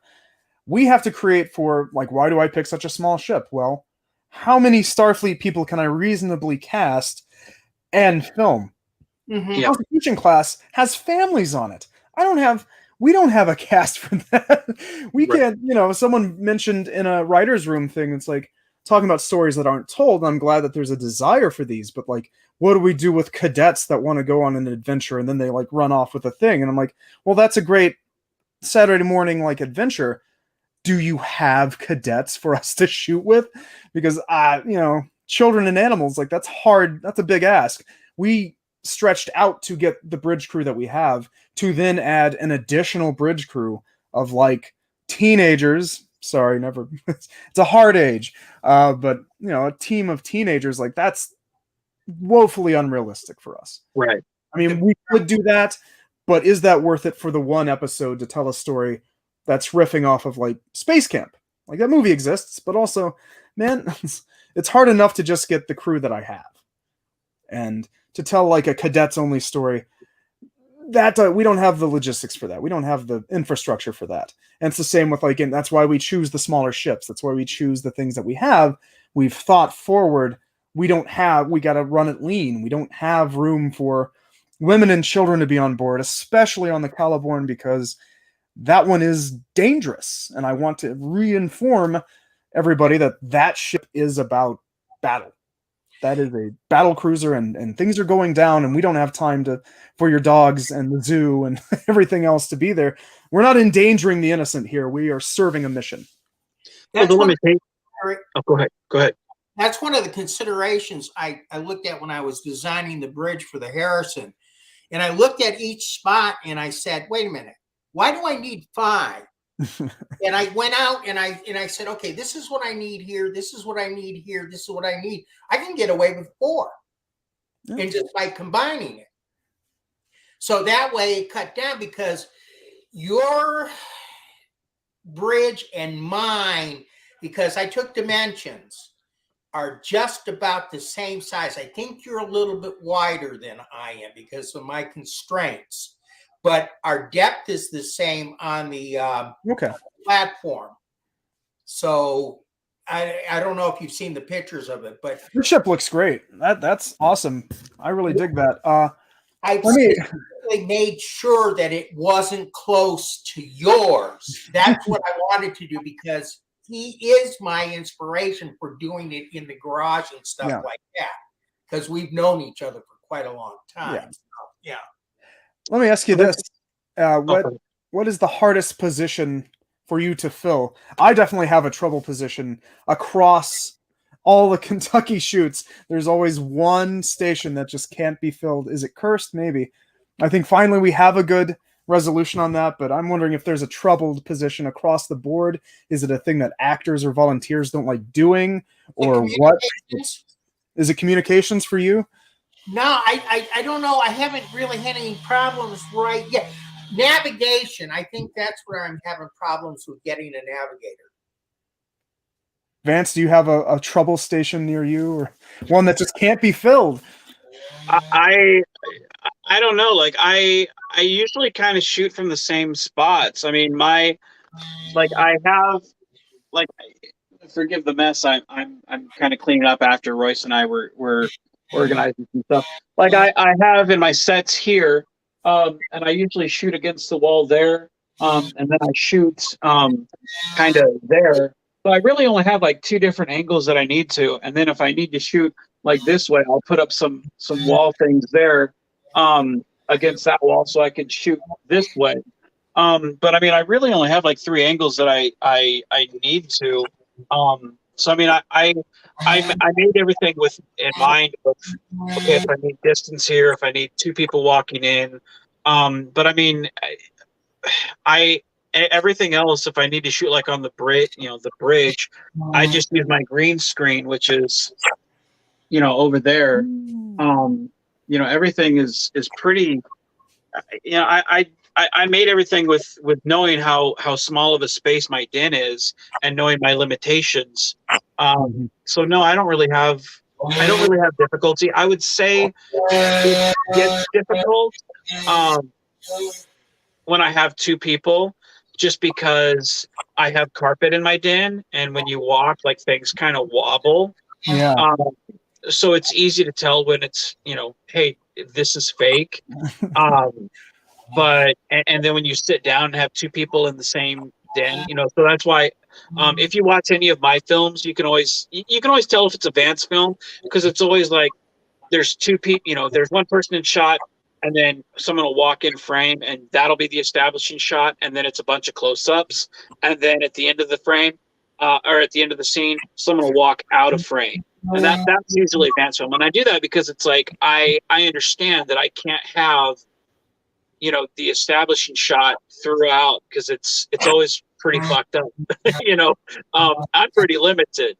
We have to create for, like, why do I pick such a small ship? Well, how many Starfleet people can I reasonably cast and film? Mm-hmm. Constitution class has families on it. We don't have a cast for that. We can't, someone mentioned in a writer's room thing, it's like, talking about stories that aren't told. I'm glad that there's a desire for these, but like, what do we do with cadets that want to go on an adventure and then they like run off with a thing? And I'm like, well, that's a great Saturday morning like adventure. Do you have cadets for us to shoot with? Because children and animals, like that's hard. That's a big ask. We stretched out to get the bridge crew that we have to then add an additional bridge crew of like teenagers. Sorry, never. It's a hard age, but a team of teenagers, like that's woefully unrealistic for us. Right. I mean, we could do that, but is that worth it for the one episode to tell a story that's riffing off of like Space Camp? Like that movie exists, but also, man, it's hard enough to just get the crew that I have, and to tell like a cadets only story. That we don't have the logistics for that. We don't have the infrastructure for that. And it's the same with like, and that's why we choose the smaller ships. That's why we choose the things that we have. We've thought forward. We got to run it lean. We don't have room for women and children to be on board, especially on the Caliborn, because that one is dangerous. And I want to reinform everybody that ship is about battle. That is a battle cruiser, and things are going down, and we don't have time for your dogs and the zoo and everything else to be there. We're not endangering the innocent here. We are serving a mission. Well, go ahead. Go ahead. That's one of the considerations I looked at when I was designing the bridge for the Harrison. And I looked at each spot and I said, wait a minute, why do I need 5? And I went out and I said, okay, this is what I need here. This is what I need here. This is what I need. I can get away with 4. Yeah. And just by combining it. So that way it cut down, because your bridge and mine, because I took dimensions, are just about the same size. I think you're a little bit wider than I am because of my constraints, but our depth is the same on the platform. So I don't know if you've seen the pictures of it, but your ship looks great. That's awesome. I really dig that. I specifically made sure that it wasn't close to yours. That's what I wanted to do, because he is my inspiration for doing it in the garage and stuff like that, because we've known each other for quite a long time. Yeah. So, yeah. Let me ask you this. What is the hardest position for you to fill? I definitely have a trouble position across all the Kentucky shoots. There's always one station that just can't be filled. Is it cursed? Maybe. I think finally we have a good resolution on that, but I'm wondering if there's a troubled position across the board. Is it a thing that actors or volunteers don't like doing, or what? Is it communications for you? No, I don't know. I haven't really had any problems right yet. Navigation, I think that's where I'm having problems with getting a navigator. Vance, do you have a trouble station near you, or one that just can't be filled? I don't know. Like I usually kind of shoot from the same spots. I mean, I have, like, forgive the mess. I'm kind of cleaning up after Royce and I were organizing some stuff. Like I have in my sets here, and I usually shoot against the wall there, and then I shoot kind of there. So I really only have like 2 different angles that I need to, and then if I need to shoot like this way, I'll put up some wall things there against that wall so I can shoot this way. But I mean, I really only have like 3 angles that I need to. So I mean, I made everything with in mind of, okay, if I need distance here, if I need 2 people walking in. But I mean, everything else, if I need to shoot like on the bridge, I just use my green screen, which is, over there. Everything is pretty, I made everything with knowing how small of a space my den is and knowing my limitations. So no, I don't really have difficulty. I would say it gets difficult when I have 2 people, just because I have carpet in my den, and when you walk, like, things kind of wobble. Yeah. So it's easy to tell when it's, hey, this is fake. But and then when you sit down and have 2 people in the same den, so that's why If you watch any of my films, you can always tell if it's a Vance film because it's always like there's two people, there's one person in shot, and then someone will walk in frame, and that'll be the establishing shot, and then it's a bunch of close-ups, and then at the end of the frame, or at the end of the scene, someone will walk out of frame, and that's usually Vance film. And I do that because it's like I understand that I can't have the establishing shot throughout because it's always pretty fucked up. I'm pretty limited,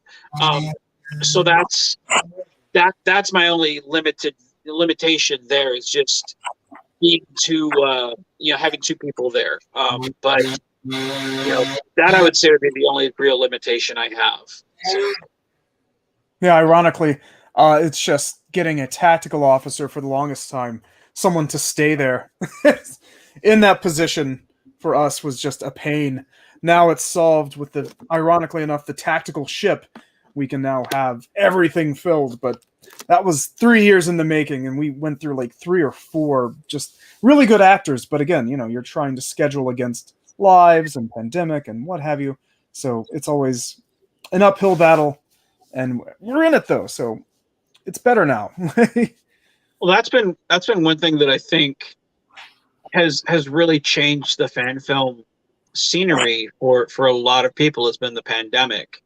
so that's my only limitation there is just being having two people there. But that I would say would be the only real limitation I have. So. Yeah, ironically, it's just getting a tactical officer for the longest time, someone to stay there in that position for us was just a pain. Now it's solved with ironically enough, the tactical ship. We can now have everything filled, but that was 3 years in the making, and we went through like 3 or 4 just really good actors. But again, you're trying to schedule against lives and pandemic and what have you. So it's always an uphill battle, and we're in it though. So it's better now. Well, that's been one thing that I think has really changed the fan film scenery for a lot of people has been the pandemic.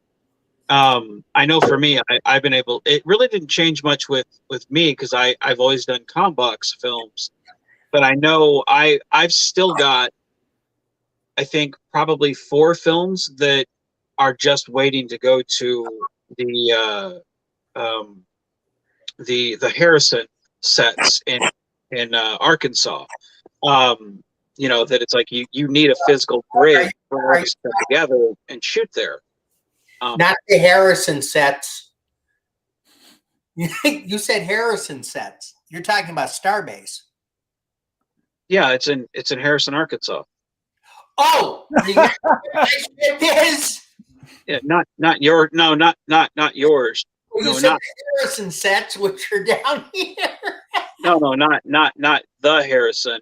I know for me, I've been able. It really didn't change much with me because I've always done Combox films, but I know I've still got, I think probably 4 films that are just waiting to go to the Harrison sets in Arkansas. That it's like you need a physical grid for all to come together and shoot there. Not the Harrison sets. You said Harrison sets. You're talking about Starbase. Yeah, it's in Harrison, Arkansas. Oh, it is. Yeah, not yours. Not yours. Well, you no, said not the Harrison sets, which are down here. no, not the Harrison.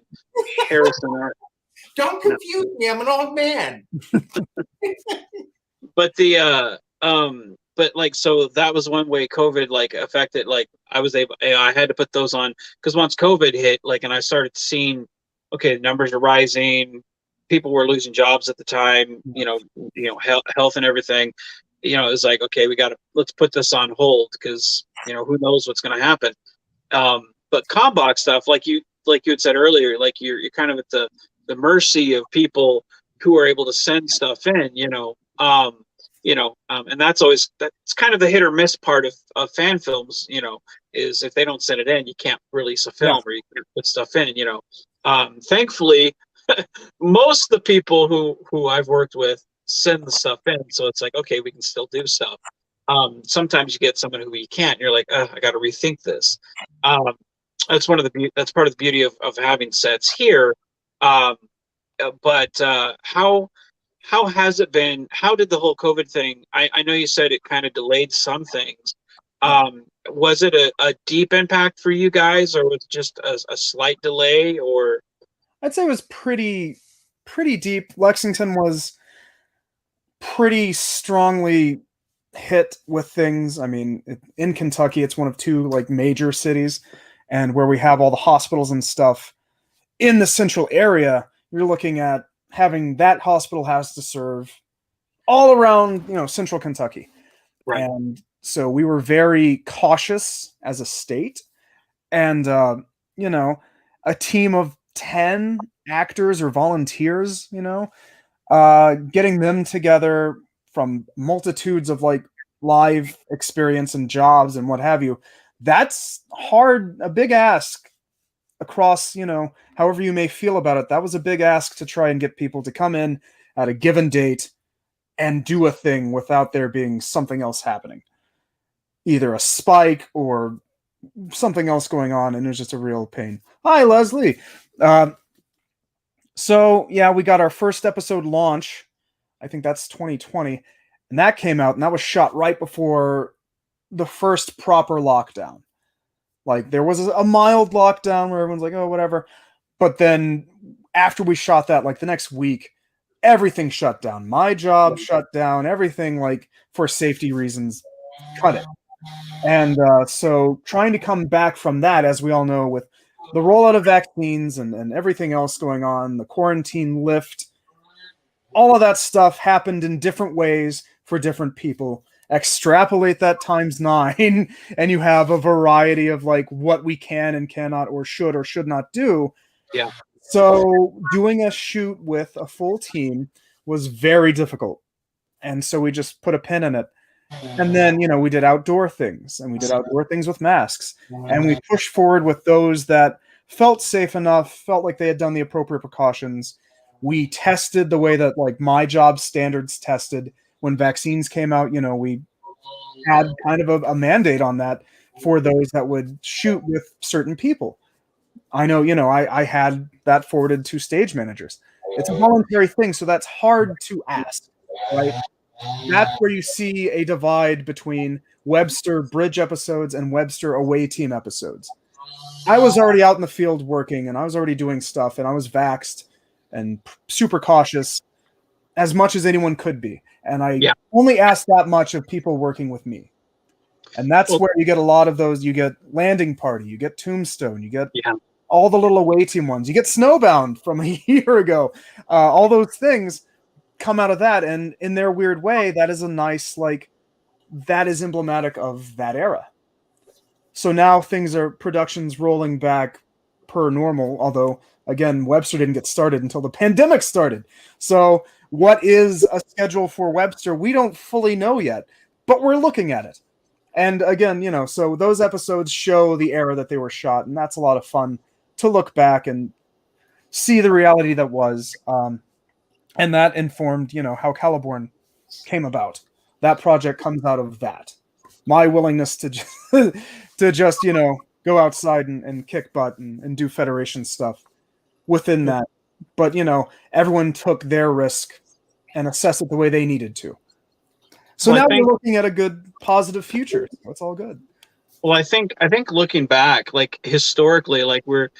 Harrison. Don't confuse me. I'm an old man. But but like, so that was one way COVID like affected, like I had to put those on because once COVID hit, like, and I started seeing, okay, the numbers are rising, people were losing jobs at the time, health and everything, it was like, okay, let's put this on hold because, who knows what's going to happen. But Combox stuff, like you had said earlier, like you're kind of at the mercy of people who are able to send stuff in, and that's kind of the hit or miss part of fan films, is if they don't send it in, you can't release a film or you can't put stuff in, thankfully, most of the people who I've worked with send the stuff in. So it's like, okay, we can still do stuff. Sometimes you get someone who you can't, and you're like, I got to rethink this. That's part of the beauty of having sets here. But how has it been? How did the whole COVID thing? I know you said it kind of delayed some things. Was it a deep impact for you guys, or was it just a slight delay? Or I'd say it was pretty deep. Lexington was pretty strongly hit with things. I mean, in Kentucky, it's one of 2 like major cities, and where we have all the hospitals and stuff in the central area, you're looking at having that hospital has to serve all around, central Kentucky. right. And so we were very cautious as a state, and a team of 10 actors or volunteers, getting them together from multitudes of like live experience and jobs and what have you. That's hard, a big ask across, however you may feel about it. That was a big ask to try and get people to come in at a given date and do a thing without there being something else happening. Either a spike or something else going on, and it was just a real pain. Hi, Leslie. So, yeah, we got our first episode launch. I think that's 2020. And that came out, and that was shot right before the first proper lockdown. Like, there was a mild lockdown where everyone's like, oh, whatever. But then after we shot that, like the next week, everything shut down. My job shut down. Everything, like, for safety reasons, cut it. And so trying to come back from that, as we all know, with the rollout of vaccines and everything else going on, the quarantine lift, all of that stuff happened in different ways for different people. Extrapolate that times 9, and you have a variety of like what we can and cannot or should not do. Yeah. So doing a shoot with a full team was very difficult. And so we just put a pin in it. And then, we did outdoor things, and we did outdoor things with masks. And we pushed forward with those that felt safe enough, felt like they had done the appropriate precautions. We tested the way that like my job standards tested. When vaccines came out, we had kind of a mandate on that for those that would shoot with certain people. I know, I had that forwarded to stage managers. It's a voluntary thing, so that's hard to ask, right? That's where you see a divide between Webster bridge episodes and Webster away team episodes. I was already out in the field working, and I was already doing stuff, and I was vaxxed and super cautious as much as anyone could be. And I only asked that much of people working with me. And that's where you get a lot of those. You get Landing Party, you get Tombstone, you get all the little away team ones. You get Snowbound from a year ago. All those things come out of that. And in their weird way, that is a nice, like, that is emblematic of that era. So now production's rolling back per normal, although, again, Webster didn't get started until the pandemic started. So what is a schedule for Webster? We don't fully know yet, but we're looking at it. And again, so those episodes show the era that they were shot, and that's a lot of fun to look back and see the reality that was. And that informed, how Caliborn came about. That project comes out of that. My willingness to just, go outside and kick butt and do Federation stuff within that. But, everyone took their risk and assessed it the way they needed to. So now we're looking at a good, positive future. So it's all good. Well, I think looking back, like historically, like we're,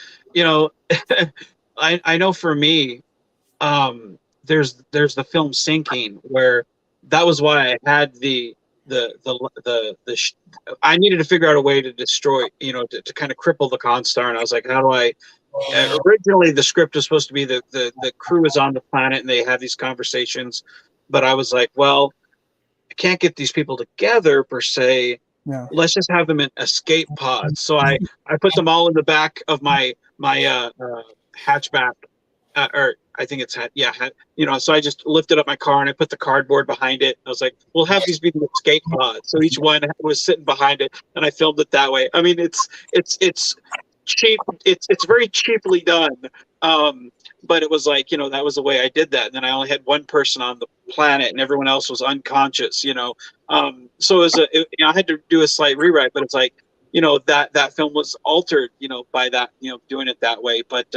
I know for me, there's the film Sinking, where that was why I had I needed to figure out a way to destroy, to kind of cripple the Constar, and I was like, how do I? Originally, the script was supposed to be the crew is on the planet and they have these conversations, but I was like, well, I can't get these people together per se. Yeah. Let's just have them in escape pods. So I put them all in the back of my hatchback, or I think it's so I just lifted up my car and I put the cardboard behind it. I was like, we'll have these be the escape pods. So each one was sitting behind it, and I filmed it that way. I mean, it's cheap. It's very cheaply done. But it was like, that was the way I did that. And then I only had one person on the planet and everyone else was unconscious, So it was I had to do a slight rewrite, but it's like, that film was altered, by that, doing it that way. But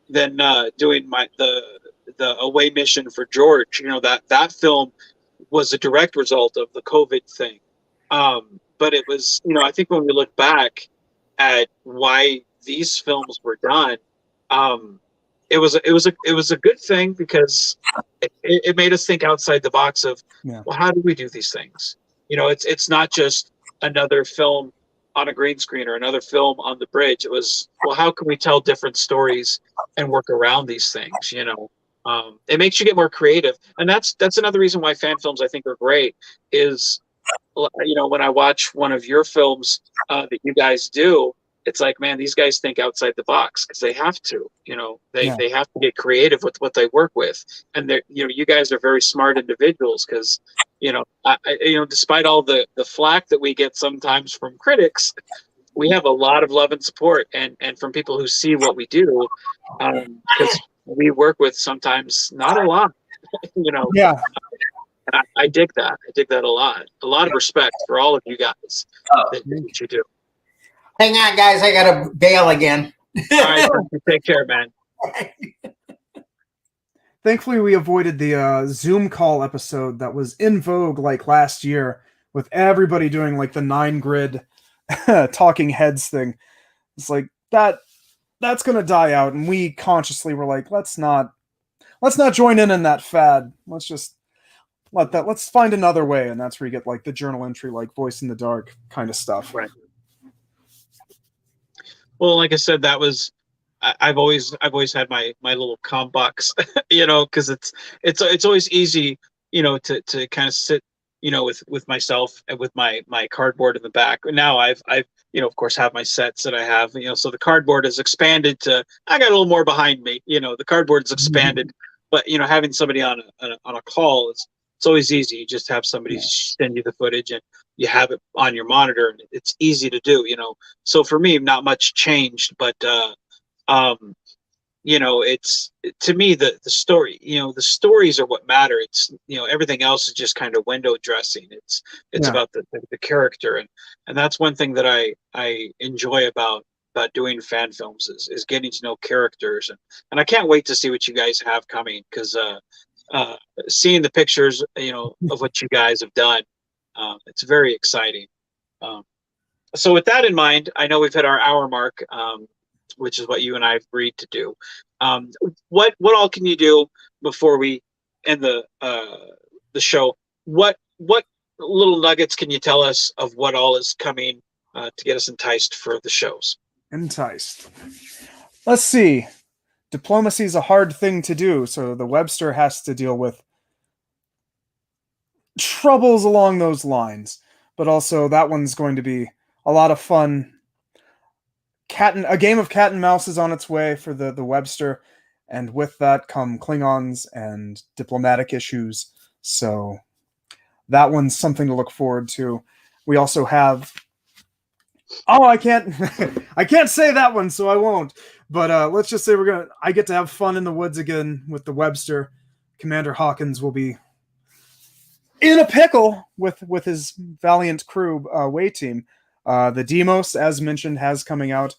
then doing the away mission for George, that film was a direct result of the COVID thing. But it was, I think when we look back at why these films were done, it was a good thing, because it made us think outside the box of, well, how do we do these things? It's not just another film on a green screen or another film on the bridge. It was, well, how can we tell different stories and work around these things? It makes you get more creative, and that's another reason why fan films I think are great. Is when I watch one of your films that you guys do, it's like, man, these guys think outside the box, because they have to. They have to get creative with what they work with, and they're you guys are very smart individuals, because despite all the flack that we get sometimes from critics, we have a lot of love and support, and from people who see what we do, because we work with sometimes not a lot, Yeah. And I dig that. I dig that a lot. A lot of respect for all of you guys that you do. Hang on, guys. I got to bail again. All right. Take care, man. Thankfully, we avoided the Zoom call episode that was in vogue like last year, with everybody doing like the 9-grid talking heads thing. It's like that's going to die out. And we consciously were like, let's not let's not join in that fad. Let's just let's find another way, and that's where you get like the journal entry, like Voice in the Dark kind of stuff. Right. Well, like I said, that was I've always had my little comp box, because it's always easy, to kind of sit, with myself and with my cardboard in the back. Now I've of course have my sets that I have, so the cardboard is expanded to, I got a little more behind me, the cardboard is expanded, but having somebody on a call, it's always easy. You just have somebody send you the footage and you have it on your monitor, and it's easy to do. So for me, not much changed, but um, it's, to me, the story. The stories are what matter. It's, everything else is just kind of window dressing. It's about the character, and that's one thing that I enjoy about doing fan films is getting to know characters, and I can't wait to see what you guys have coming, because seeing the pictures, of what you guys have done, it's very exciting. Um, so with that in mind, I know we've hit our hour mark, which is what you and I have agreed to do. What all can you do before we end the show? What little nuggets can you tell us of what all is coming, to get us enticed for the shows? Enticed. Let's see. Diplomacy is a hard thing to do, so the Webster has to deal with troubles along those lines. But also, that one's going to be a lot of fun. A game of cat and mouse is on its way for the Webster, and with that come Klingons and diplomatic issues. So that one's something to look forward to. We also have. Oh, I can't I can't say that one, so I won't. But let's just say I get to have fun in the woods again with the Webster. Commander Hawkins will be in a pickle with his valiant crew, way team. The Demos, as mentioned, has coming out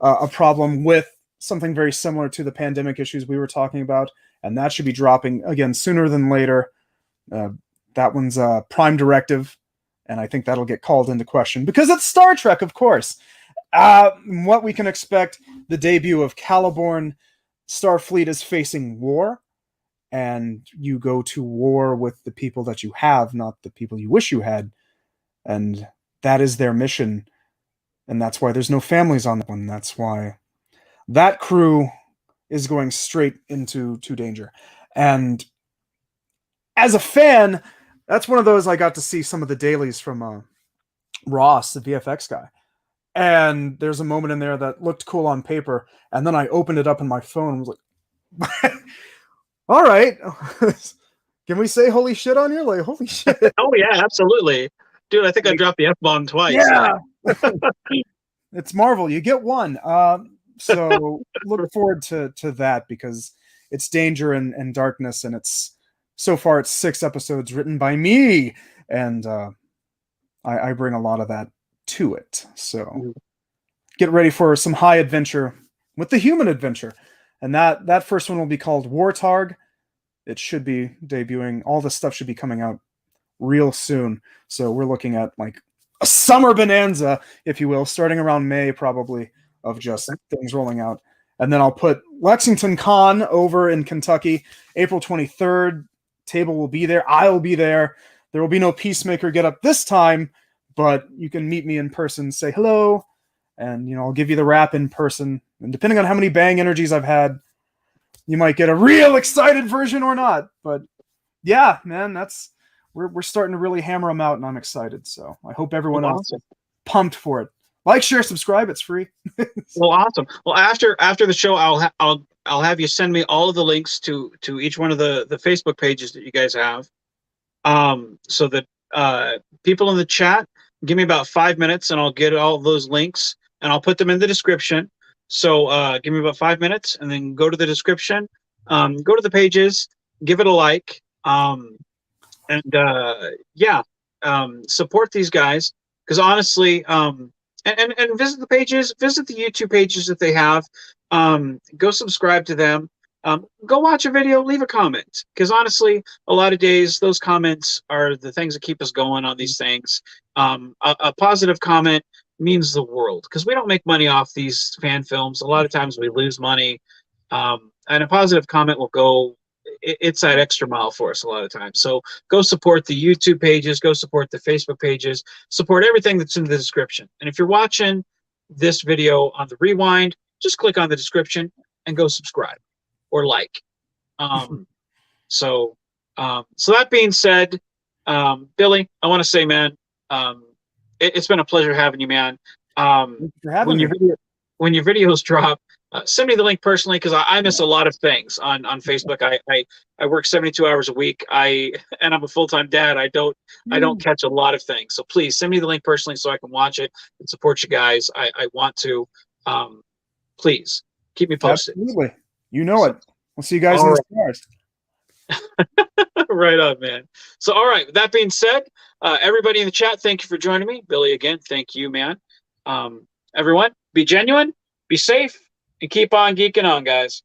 a problem with something very similar to the pandemic issues we were talking about, and that should be dropping again sooner than later. That one's Prime Directive, and I think that'll get called into question because it's Star Trek, of course. What we can expect: the debut of Caliborn. Starfleet is facing war, and you go to war with the people that you have, not the people you wish you had, and that is their mission. And that's why there's no families on that one. That's why that crew is going straight into danger. And as a fan, that's one of those I got to see some of the dailies from Ross, the VFX guy. And there's a moment in there that looked cool on paper. And then I opened it up in my phone and was like, all right. Can we say holy shit on here? Like, holy shit. Oh, yeah, absolutely. Dude, I think I dropped the F-bomb twice. Yeah. It's Marvel. You get one. So look forward to that because it's danger and darkness. And so far it's 6 episodes written by me. And I bring a lot of that to it. So get ready for some high adventure with the human adventure. And that first one will be called Wartarg. It should be debuting. All the stuff should be coming out real soon. So we're looking at like a summer bonanza, if you will, starting around May probably, of just things rolling out. And then I'll put Lexington Con over in Kentucky, April 23rd. Table will be there. I'll be there. There will be no Peacemaker get up this time, but you can meet me in person, say hello, and I'll give you the wrap in person. And depending on how many bang energies I've had, you might get a real excited version or not. But yeah, man, we're starting to really hammer them out, and I'm excited. So I hope everyone else is pumped for it. Like, share, subscribe. It's free. Well, awesome. Well, after the show, I'll have you send me all of the links to each one of the Facebook pages that you guys have, so that people in the chat, give me about 5 minutes, and I'll get all those links, and I'll put them in the description. So give me about 5 minutes, and then go to the description, go to the pages, give it a like, and support these guys, because honestly, and visit the pages, visit the YouTube pages that they have, go subscribe to them, go watch a video, leave a comment, because honestly, a lot of days those comments are the things that keep us going on these things. A positive comment means the world, because we don't make money off these fan films. A lot of times we lose money, and a positive comment will go it's that extra mile for us a lot of times. So go support the YouTube pages, go support the Facebook pages, support everything that's in the description. And if you're watching this video on the rewind, just click on the description and go subscribe or like. So that being said, Billy, I want to say, man, it's been a pleasure having you, man. Thank you for having me. When your videos drop, send me the link personally, because I miss a lot of things on Facebook. I work 72 hours a week. And I'm a full-time dad. I don't catch a lot of things. So please send me the link personally so I can watch it and support you guys. I want to. Please keep me posted. Absolutely. You know it. We'll see you guys in the stars. Right on, man. So, all right. With that being said, everybody in the chat, thank you for joining me. Billy, again, thank you, man. Everyone, be genuine, be safe, and keep on geeking on, guys.